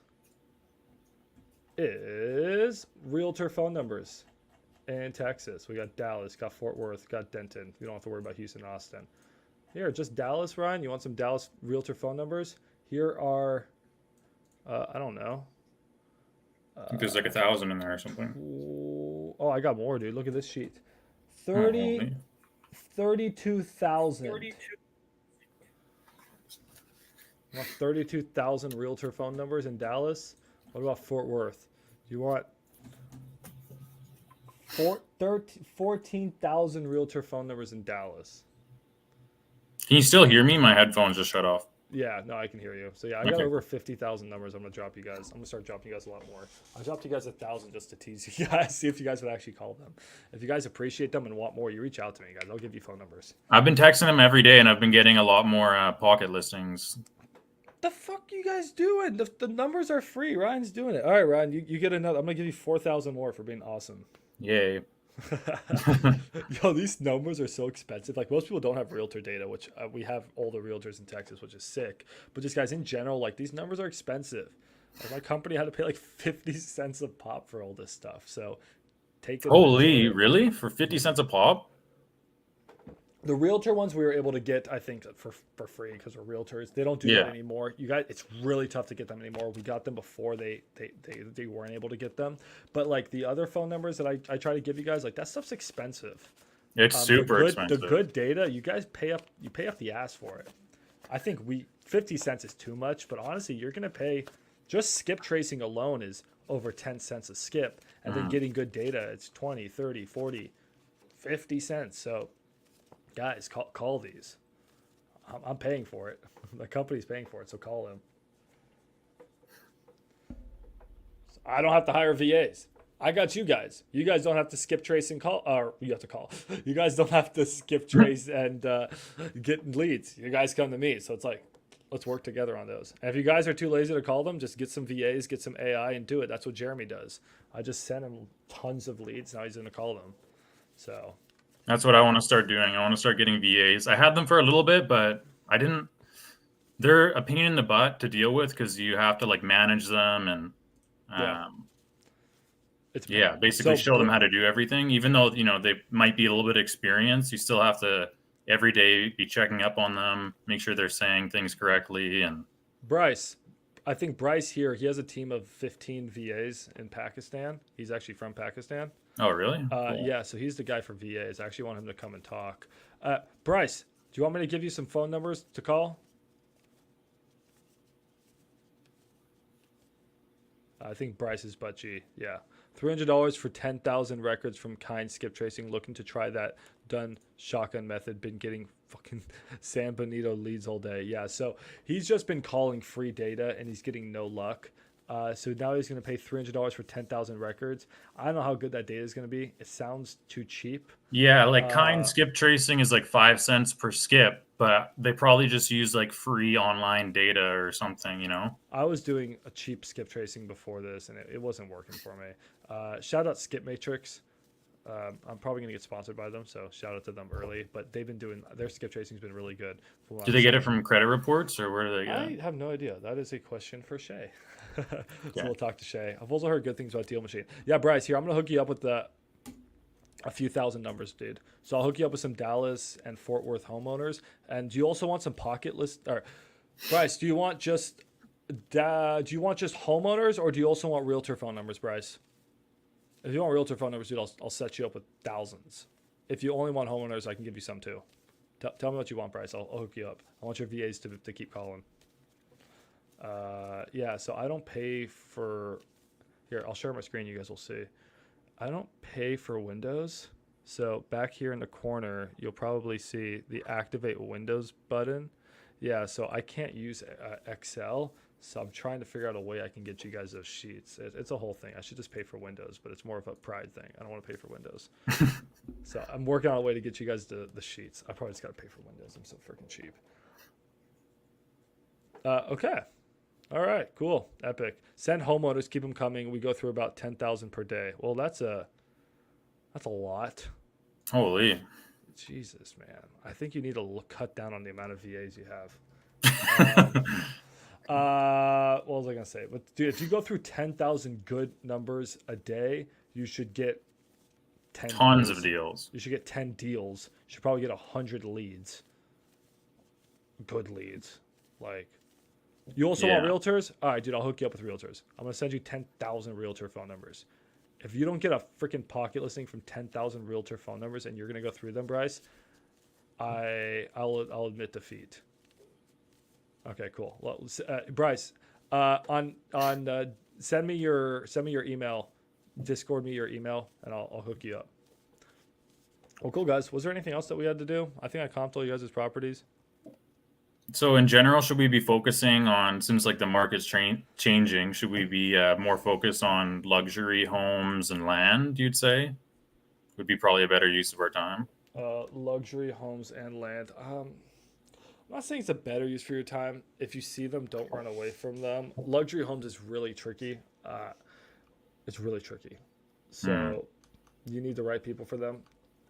is realtor phone numbers in Texas. We got Dallas, got Fort Worth, got Denton. We don't have to worry about Houston, Austin. Here, just Dallas, Ryan. You want some Dallas realtor phone numbers? Here are, I don't know. I think there's like 1,000 in there or something. Oh, I got more, dude. Look at this sheet. 32,000. 32,000 realtor phone numbers in Dallas. What about Fort Worth? You want 14,000 realtor phone numbers in Dallas. Can you still hear me? My headphones just shut off. Yeah, no, I can hear you. So yeah, I got over 50,000 numbers. I'm gonna drop you guys. I'm gonna start dropping you guys a lot more. I dropped you guys 1,000 just to tease you guys, see if you guys would actually call them. If you guys appreciate them and want more, you reach out to me, guys. I'll give you phone numbers. I've been texting them every day, and I've been getting a lot more pocket listings. The fuck you guys doing? The numbers are free. Ryan's doing it. All right, Ryan, you get another. I'm gonna give you 4,000 more for being awesome. Yay. Yo, these numbers are so expensive. Like, most people don't have realtor data, which we have all the realtors in Texas, which is sick. But just guys, in general, like, these numbers are expensive. Like, my company had to pay like 50 cents a pop for all this stuff. So take it. Holy, really? For 50 cents a pop? The realtor ones we were able to get, I think, for free because we're realtors. They don't do that anymore. You guys, it's really tough to get them anymore. We got them before they weren't able to get them. But like the other phone numbers that I try to give you guys, like that stuff's expensive. It's super expensive. The good data, you guys pay up the ass for it. I think 50 cents is too much, but honestly, you're gonna pay just skip tracing alone is over 10 cents a skip, and then getting good data, it's 20, 30, 40, 50 cents. So guys, call these. I'm paying for it. The company's paying for it, so call them. I don't have to hire VAs. I got you guys. You guys don't have to skip trace and call, or you have to call. You guys don't have to skip trace and get leads. You guys come to me. So it's like, let's work together on those. And if you guys are too lazy to call them, just get some VAs, get some AI, and do it. That's what Jeremy does. I just sent him tons of leads. Now he's going to call them. So that's what I want to start doing. I want to start getting VAs. I had them for a little bit, but I didn't. They're a pain in the butt to deal with because you have to like manage them and basically show them how to do everything. Even though they might be a little bit experienced, you still have to every day be checking up on them, make sure they're saying things correctly. And Bryce, I think Bryce here, he has a team of 15 VAs in Pakistan. He's actually from Pakistan. Oh, really? Cool. Yeah, so he's the guy for VAs. I actually want him to come and talk. Bryce, do you want me to give you some phone numbers to call? I think Bryce is butt G. Yeah. $300 for 10,000 records from Kind Skip Tracing. Looking to try that done shotgun method. Been getting fucking San Benito leads all day. Yeah, so he's just been calling free data and he's getting no luck. So now he's going to pay $300 for 10,000 records. I don't know how good that data is going to be. It sounds too cheap. Yeah, like Kind Skip Tracing is like 5 cents per skip, but they probably just use like free online data or something, I was doing a cheap skip tracing before this and it wasn't working for me. Shout out Skip Matrix. I'm probably going to get sponsored by them, so shout out to them early. But they've been doing their skip tracing's been really good. Do they get it from credit reports or where do they get it? I have no idea. That is a question for Shay. So we'll talk to Shay. I've also heard good things about Deal Machine. Yeah, Bryce, here I'm going to hook you up with a few thousand numbers, dude. So I'll hook you up with some Dallas and Fort Worth homeowners. And do you also want some pocket list? Or Bryce, do you want just homeowners or do you also want realtor phone numbers, Bryce? If you want realtor phone numbers, dude, I'll set you up with thousands. If you only want homeowners, I can give you some too. Tell me what you want, Bryce. I'll hook you up. I want your VAs to keep calling. Yeah, so I don't pay for. Here, I'll share my screen. You guys will see. I don't pay for Windows. So back here in the corner, you'll probably see the Activate Windows button. Yeah, so I can't use Excel. So I'm trying to figure out a way I can get you guys those sheets. It's a whole thing. I should just pay for Windows, but it's more of a pride thing. I don't want to pay for Windows. So I'm working on a way to get you guys the sheets. I probably just got to pay for Windows. I'm so freaking cheap. Okay. All right, cool. Epic. Send homeowners, keep them coming. We go through about 10,000 per day. Well, that's a lot. Holy. Jesus, man. I think you need to cut down on the amount of VAs you have. What was I gonna say? But dude, if you go through 10,000 good numbers a day, you should get 10 Tons deals. of deals. You should get 10 deals. You should probably get 100 leads. Good leads. Like, you also want realtors? All right, dude, I'll hook you up with realtors. I'm gonna send you 10,000 realtor phone numbers. If you don't get a freaking pocket listing from 10,000 realtor phone numbers and you're gonna go through them, Bryce, I'll admit defeat. Okay, cool. Well, Bryce, send me your email, Discord me your email, and I'll hook you up. Well, cool, guys. Was there anything else that we had to do? I think I comped all you guys' properties. So in general, should we be focusing on, since like the market's changing, should we be more focused on luxury homes and land, you'd say? Would be probably a better use of our time. Luxury homes and land. I'm not saying it's a better use for your time. If you see them, don't run away from them. Luxury homes is really tricky. It's really tricky. So you need the right people for them.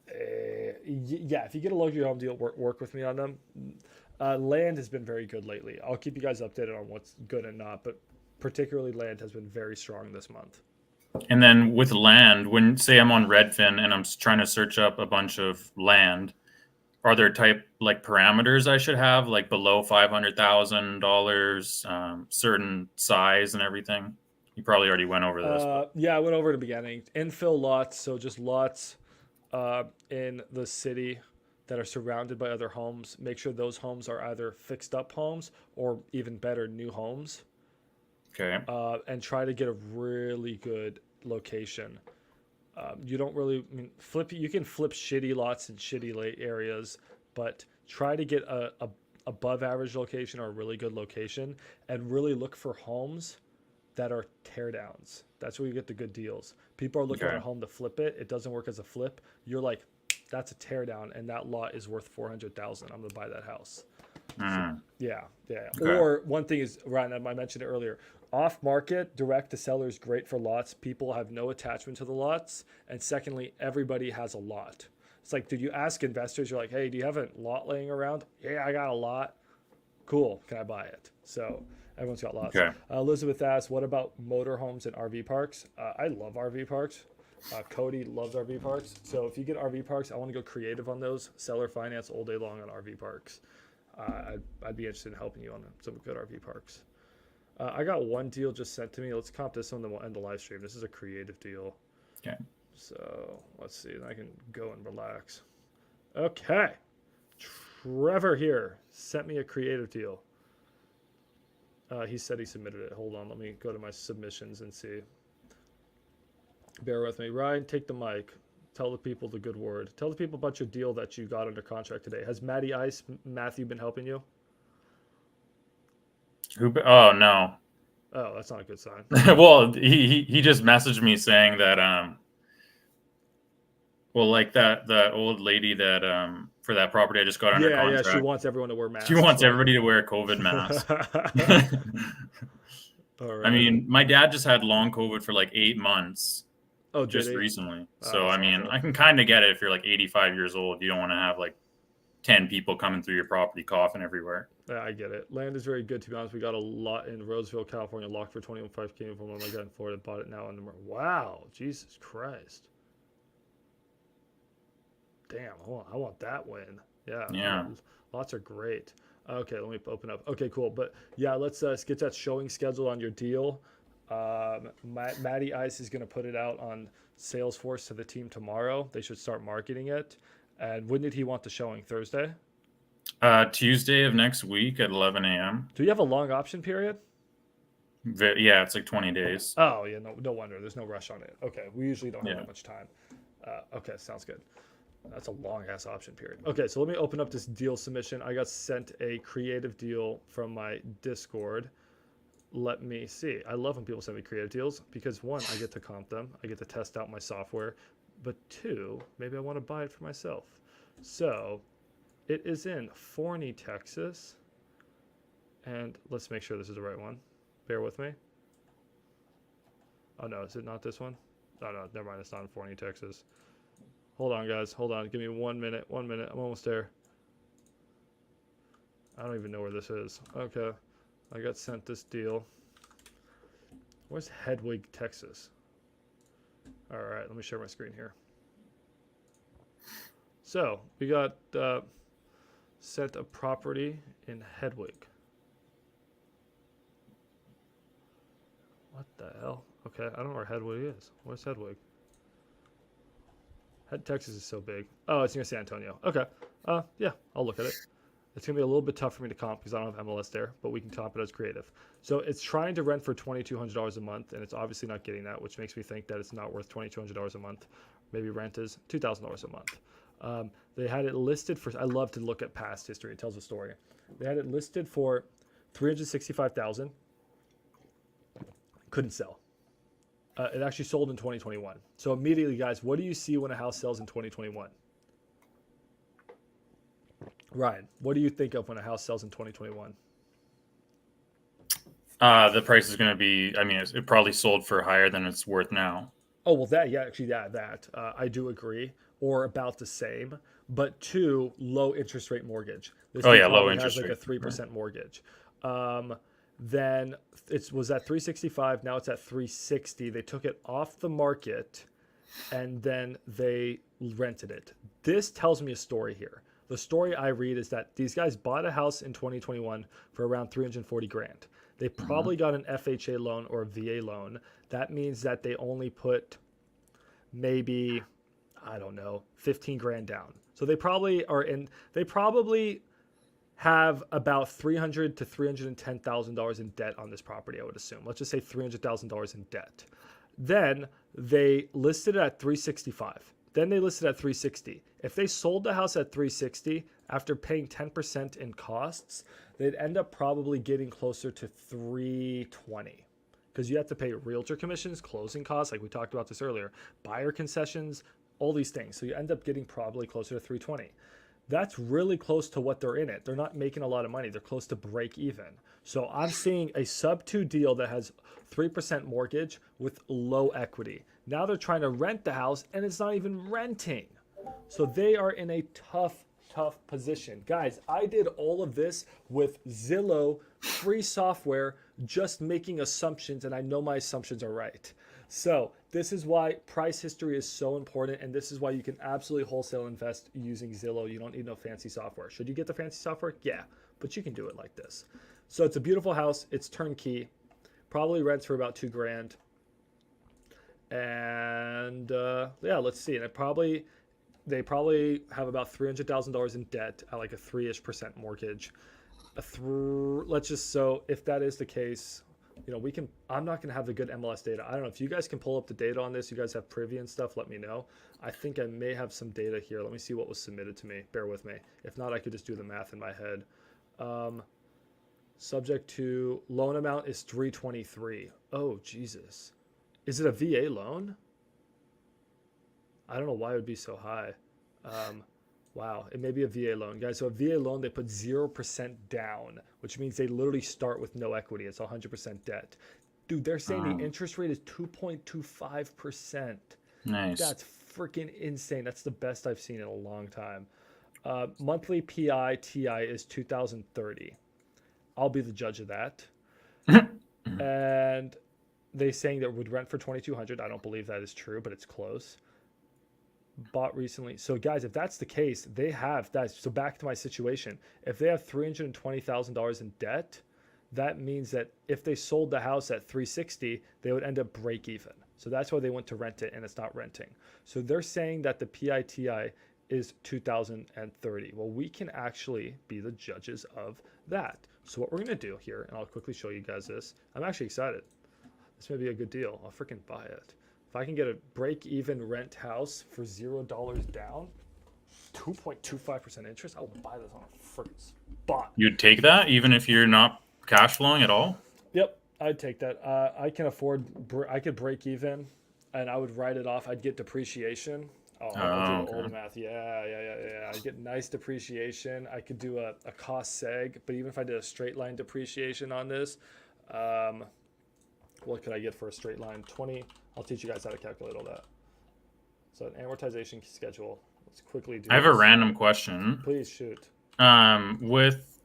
Yeah, if you get a luxury home deal, work with me on them. Land has been very good lately. I'll keep you guys updated on what's good and not, but particularly land has been very strong this month. And then with land, when say I'm on Redfin and I'm trying to search up a bunch of land, are there type like parameters I should have, like below $500,000, certain size and everything? You probably already went over this. Yeah, I went over it at the beginning. Infill lots, so just lots in the city that are surrounded by other homes. Make sure those homes are either fixed up homes or even better, new homes. Okay. And try to get a really good location. You don't really flip. You can flip shitty lots in shitty late areas, but try to get a above average location or a really good location, and really look for homes that are teardowns. That's where you get the good deals. People are looking at a home to flip it. It doesn't work as a flip. You're like, that's a teardown, and that lot is worth $400,000. I'm gonna buy that house. So, yeah. Okay. Or one thing is, Ryan, I mentioned it earlier. Off market, direct to seller is great for lots. People have no attachment to the lots, and secondly, everybody has a lot. It's like, did you ask investors? You're like, hey, do you have a lot laying around? Yeah, I got a lot. Cool, can I buy it? So everyone's got lots. Okay. Elizabeth asked, what about motorhomes and RV parks? I love RV parks. Cody loves RV parks. So if you get RV parks, I want to go creative on those. Seller finance all day long on RV parks. I'd be interested in helping you on some good RV parks. I got one deal just sent to me. Let's comp this one, then we'll end the live stream. This is a creative deal. Okay. So let's see. I can go and relax. Okay. Trevor here sent me a creative deal. He said he submitted it. Hold on. Let me go to my submissions and see. Bear with me. Ryan, take the mic. Tell the people the good word. Tell the people about your deal that you got under contract today. Has Matthew been helping you? Oh, no. Oh, that's not a good sign. Well, he just messaged me saying that, well, like the old lady that, for that property I just got under contract. Yeah, she wants everyone to wear masks. She wants everybody to wear a COVID mask. All right. I mean, my dad just had long COVID for like 8 months. Oh, just recently. Oh, so, I mean, I can kind of get it if you're like 85 years old. You don't want to have like 10 people coming through your property coughing everywhere. Yeah, I get it. Land is very good, to be honest. We got a lot in Roseville, California, locked for 21.5. Came from one of my guys in Florida, bought it now. Wow, Jesus Christ. Damn, I want that win. Yeah. Lots are great. Okay, let me open up. Okay, cool. But yeah, let's get that showing scheduled on your deal. Matty Ice is going to put it out on Salesforce to the team tomorrow. They should start marketing it. And when did he want the showing? Thursday? Tuesday of next week at 11 a.m. Do you have a long option period? Yeah, it's like 20 days. Oh, yeah, no wonder. There's no rush on it. Okay, we usually don't have Yeah. that much time. Okay, sounds good. That's a long ass option period. Okay, so let me open up this deal submission. I got sent a creative deal from my Discord. Let me see. I love when people send me creative deals because one, I get to comp them, I get to test out my software, but two, maybe I want to buy it for myself. So it is in Forney, Texas. And let's make sure this is the right one. Bear with me. Oh no, is it not this one? Oh no, never mind. It's not in Forney, Texas. Hold on, guys. Hold on. Give me 1 minute. 1 minute. I'm almost there. I don't even know where this is. Okay. I got sent this deal. Where's Hedwig, Texas? All right. Let me share my screen here. So we got sent a property in Hedwig. What the hell? Okay. I don't know where Hedwig is. Where's Hedwig? Texas is so big. Oh, it's near San Antonio. Okay. Yeah, I'll look at it. It's going to be a little bit tough for me to comp because I don't have MLS there, but we can comp it as creative. So it's trying to rent for $2,200 a month, and it's obviously not getting that, which makes me think that it's not worth $2,200 a month. Maybe rent is $2,000 a month. They had it listed for, I love to look at past history. It tells a story. They had it listed for $365,000. Couldn't sell. It actually sold in 2021. So immediately, guys, what do you see when a house sells in 2021? Ryan, what do you think of when a house sells in 2021? The price is going to be, I mean, it probably sold for higher than it's worth now. Oh, well, that I do agree, or about the same. But two, low interest rate mortgage. This Oh, thing yeah, low probably interest has like rate. a 3% mortgage. Then it was at 365. Now it's at 360. They took it off the market, and then they rented it. This tells me a story here. The story I read is that these guys bought a house in 2021 for around 340 grand. They probably got an FHA loan or a VA loan. That means that they only put maybe, I don't know, 15 grand down. So they probably have about $300,000 to $310,000 in debt on this property, I would assume. Let's just say $300,000 in debt. Then they listed it at 365. Then they listed at 360. If they sold the house at 360 after paying 10% in costs, they'd end up probably getting closer to 320 because you have to pay realtor commissions, closing costs, like we talked about this earlier, buyer concessions, all these things. So you end up getting probably closer to 320. That's really close to what they're in it. They're not making a lot of money. They're close to break even. So I'm seeing a sub 2 deal that has 3% mortgage with low equity. Now they're trying to rent the house and it's not even renting. So they are in a tough position. Guys, I did all of this with Zillow, free software, just making assumptions, and I know my assumptions are right. So this is why price history is so important, and this is why you can absolutely wholesale invest using Zillow. You don't need no fancy software. Should you get the fancy software? Yeah, but you can do it like this. So it's a beautiful house. It's turnkey. Probably rents for about $2 grand. And yeah, let's see. And they probably have about $300,000 in debt at like a 3-ish% mortgage. Let's just, so if that is the case, you know, I'm not going to have the good MLS data. I don't know if you guys can pull up the data on this. You guys have privy and stuff. Let me know. I think I may have some data here. Let me see what was submitted to me. Bear with me. If not, I could just do the math in my head. Subject to loan amount is 323. Oh, Jesus. Is it a VA loan? I don't know why it would be so high. Wow, it may be a VA loan. Guys, so a VA loan, they put 0% down, which means they literally start with no equity. It's 100% debt. Dude, they're saying the interest rate is 2.25%. Nice. That's freaking insane. That's the best I've seen in a long time. Monthly PI TI is 2030. I'll be the judge of that. And they saying that it would rent for 2,200. I don't believe that is true, but it's close. Bought recently. So guys, if that's the case, they have that. So back to my situation. If they have $320,000 in debt, that means that if they sold the house at 360, they would end up break even. So that's why they went to rent it, and it's not renting. So they're saying that the PITI is 2030. Well, we can actually be the judges of that. So what we're going to do here, and I'll quickly show you guys this. I'm actually excited. This may be a good deal. I'll freaking buy it. If I can get a break-even rent house for $0 down, 2.25% interest, I'll buy this on a freaking spot. You'd take that even if you're not cash flowing at all? Yep, I'd take that. I can afford, I could break even and I would write it off. I'd get depreciation. Oh, I'll do the okay. old math. Yeah. I'd get nice depreciation. I could do a cost seg, but even if I did a straight line depreciation on this, what could I get for a straight line? 20. I'll teach you guys how to calculate all that. So an amortization schedule. Let's quickly do I have a this. random question. Please shoot. With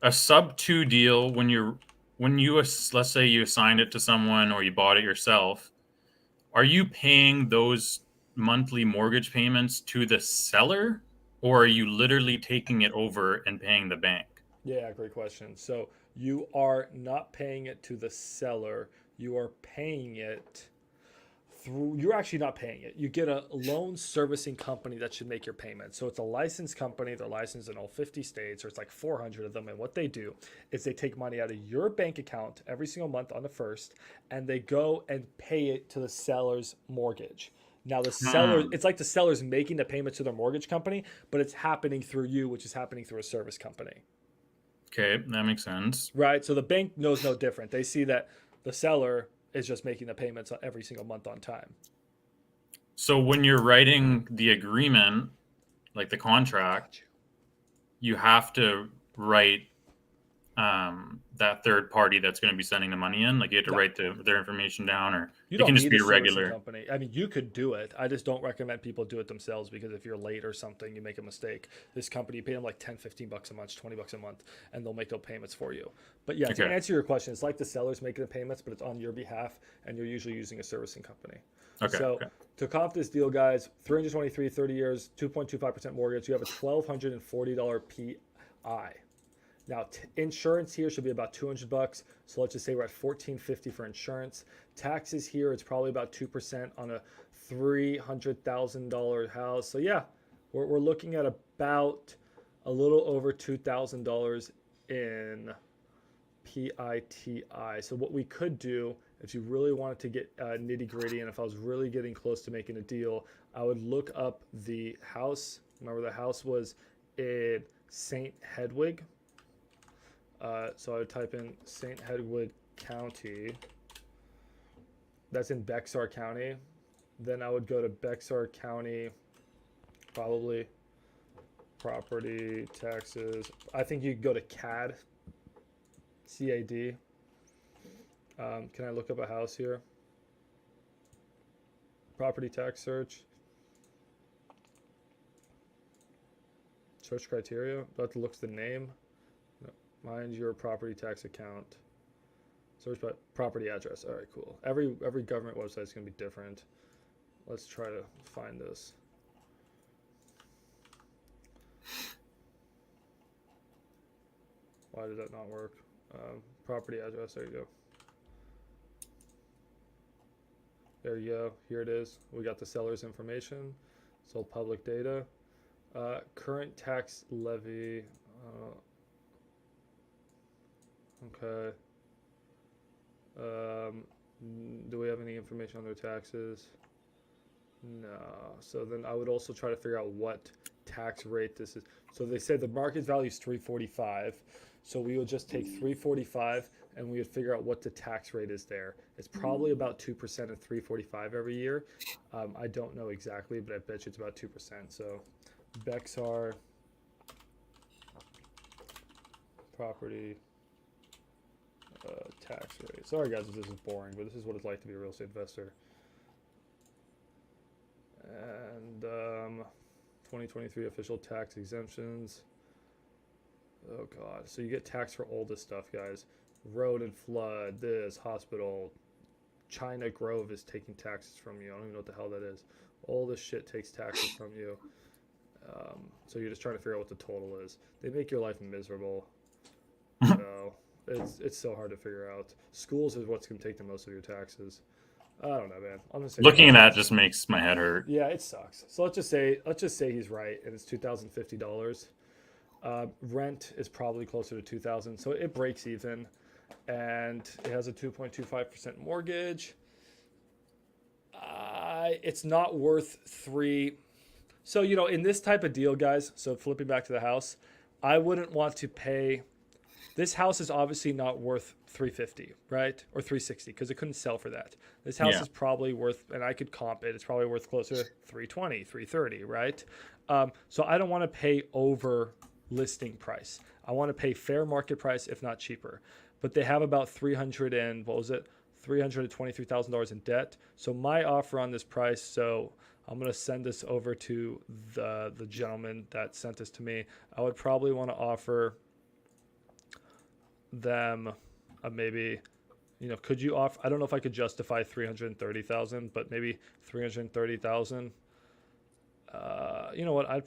a sub 2 deal, when you let's say you assigned it to someone or you bought it yourself, are you paying those monthly mortgage payments to the seller, or are you literally taking it over and paying the bank? Yeah, great question. So you are not paying it to the seller. You are paying it through, you're actually not paying it. You get a loan servicing company that should make your payments. So it's a licensed company. They're licensed in all 50 states, or it's like 400 of them. And what they do is they take money out of your bank account every single month on the first, and they go and pay it to the seller's mortgage. Now the seller, it's like the seller's making the payment to their mortgage company, but it's happening through you, which is happening through a service company. Okay, that makes sense. Right. So the bank knows no different. They see that the seller is just making the payments every single month on time. So when you're writing the agreement, like the contract, you have to write that third party that's going to be sending the money in. Like you have to write their information down, or You it don't can just need be a a servicing regular company. I mean, you could do it. I just don't recommend people do it themselves, because if you're late or something, you make a mistake. This company, you pay them like 10, 15 bucks a month, 20 bucks a month, and they'll make those payments for you. But yeah, to Okay. answer your question, it's like the seller's making the payments, but it's on your behalf, and you're usually using a servicing company. Okay. So Okay. to comp this deal, guys, 323, 30 years, 2.25% mortgage. You have a $1,240 PI. Now, insurance here should be about 200 bucks. So let's just say we're at $1,450 for insurance. Taxes here, it's probably about 2% on a $300,000 house. So yeah, we're looking at about a little over $2,000 in PITI. So what we could do, if you really wanted to get nitty gritty, and if I was really getting close to making a deal, I would look up the house. Remember, the house was in St. Hedwig. So I would type in St. Hedwig County. That's in Bexar County. Then I would go to Bexar County, probably property taxes. I think you could go to CAD, CAD. Can I look up a house here? Property tax search. Search criteria. That looks the name. Find your property tax account. Search by property address. All right, cool. Every government website is going to be different. Let's try to find this. Why did that not work? Property address. There you go. There you go. Here it is. We got the seller's information. So public data. Current tax levy. Okay. Do we have any information on their taxes? No. So then I would also try to figure out what tax rate this is. So they said the market value is 345. So we would just take 345 and we would figure out what the tax rate is there. It's probably about 2% of 345 every year. I don't know exactly, but I bet you it's about 2%. So Bexar property tax rate. Sorry guys if this is boring, but this is what it's like to be a real estate investor. And 2023 official tax exemptions. Oh god, so you get taxed for all this stuff, guys. Road and flood, this, hospital. China Grove is taking taxes from you. I don't even know what the hell that is. All this shit takes taxes from you. So you're just trying to figure out what the total is. They make your life miserable. So it's so hard to figure out. Schools is what's going to take the most of your taxes. I don't know, man. I'm gonna say Looking at that just makes my head hurt. yeah, it sucks. So let's just say he's right, and it's $2,050. Rent is probably closer to 2,000, so it breaks even, and it has a 2.25% mortgage. It's not worth three. So in this type of deal, guys. So flipping back to the house, I wouldn't want to pay. This house is obviously not worth 350, right? Or 360 because it couldn't sell for that. This house is probably worth, and I could comp it, it's probably worth closer to 320, 330, right? So I don't want to pay over listing price. I want to pay fair market price, if not cheaper. But they have about $323,000 in debt. So my offer on this price, so I'm going to send this over to the gentleman that sent this to me. I would probably want to offer them maybe, could you offer, I don't know if I could justify 330,000, but maybe 330,000. You know what? I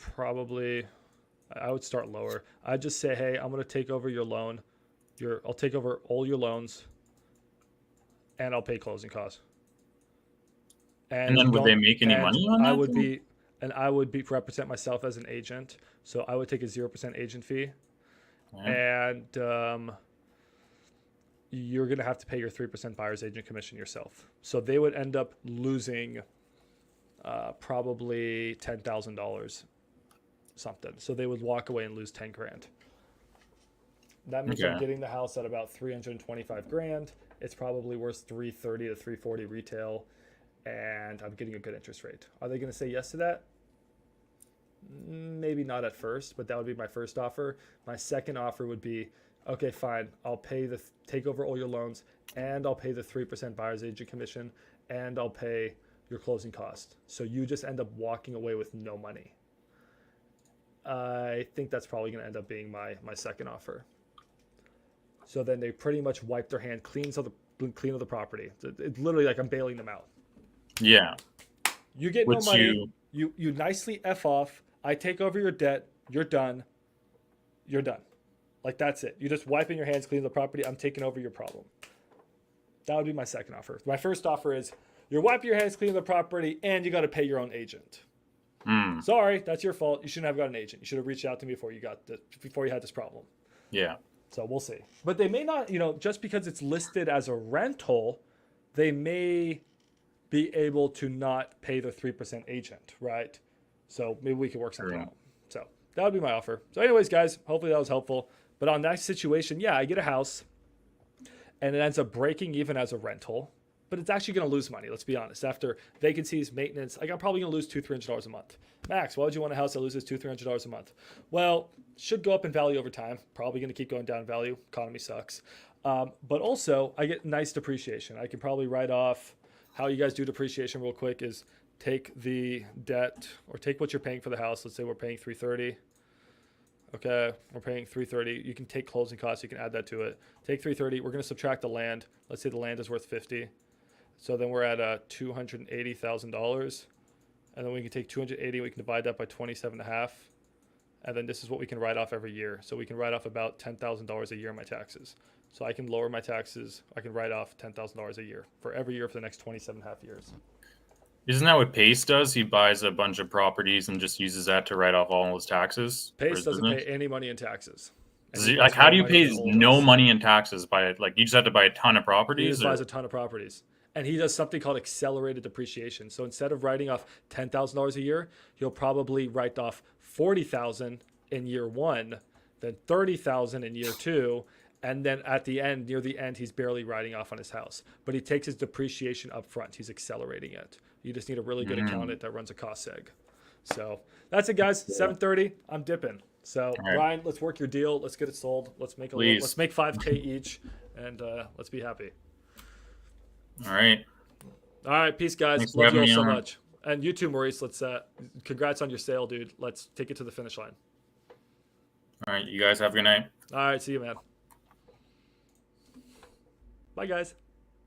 would start lower. I'd just say, hey, I'm going to take over your loan. I'll take over all your loans and I'll pay closing costs. And then would they make any money on that? I would represent myself as an agent. So I would take a 0% agent fee. And you're going to have to pay your 3% buyer's agent commission yourself. So they would end up losing probably $10,000 something. So they would walk away and lose 10 grand. That means I'm getting the house at about 325 grand. It's probably worth 330 to 340 retail, and I'm getting a good interest rate. Are they going to say yes to that? Maybe not at first, but that would be my first offer. My second offer would be, okay, fine. I'll take over all your loans, and I'll pay the 3% buyer's agent commission, and I'll pay your closing cost. So you just end up walking away with no money. I think that's probably going to end up being my second offer. So then they pretty much wipe their hand clean of the property. It's literally like I'm bailing them out. Yeah. You get no money. You nicely F off. I take over your debt. You're done. You're done. Like, that's it. You're just wiping your hands clean of the property. I'm taking over your problem. That would be my second offer. My first offer is you're wiping your hands clean of the property and you got to pay your own agent. Sorry, that's your fault. You shouldn't have got an agent. You should have reached out to me before you had this problem. Yeah. So we'll see. But they may not, just because it's listed as a rental, they may be able to not pay the 3% agent, right? So maybe we can work something out. So that would be my offer. So anyways, guys, hopefully that was helpful. But on that situation, yeah, I get a house and it ends up breaking even as a rental, but it's actually going to lose money. Let's be honest. After vacancies, maintenance, I'm probably going to lose $200-$300 a month. Max, why would you want a house that loses $200-$300 a month? Well, should go up in value over time. Probably going to keep going down in value. Economy sucks. But also, I get nice depreciation. I can probably write off. How you guys do depreciation real quick is take the debt or take what you're paying for the house. Let's say we're paying $330. Okay, we're paying $330. You can take closing costs. You can add that to it. Take $330. We're going to subtract the land. Let's say the land is worth $50. So then we're at $280,000. And then we can take 280, we can divide that by 27.5. And then this is what we can write off every year. So we can write off about $10,000 a year in my taxes. So I can lower my taxes. I can write off $10,000 a year for every year for the next 27.5 years. Isn't that what Pace does? He buys a bunch of properties and just uses that to write off all his taxes. Pace doesn't pay any money in taxes. How do you pay no money in taxes? You just have to buy a ton of properties? He just buys a ton of properties. And he does something called accelerated depreciation. So instead of writing off $10,000 a year, he'll probably write off $40,000 in year one, then $30,000 in year two, and then at the end, near the end, he's barely writing off on his house. But he takes his depreciation up front. He's accelerating it. You just need a really good accountant that runs a cost seg. So that's it, guys. 7:30. I'm dipping. So right. Ryan, let's work your deal. Let's get it sold. Let's make let's make $5K each, and let's be happy. All right. All right. Peace, guys. Thanks Love you all so much. And you too, Maurice. Let's congrats on your sale, dude. Let's take it to the finish line. All right. You guys have a good night. All right. See you, man. Bye, guys.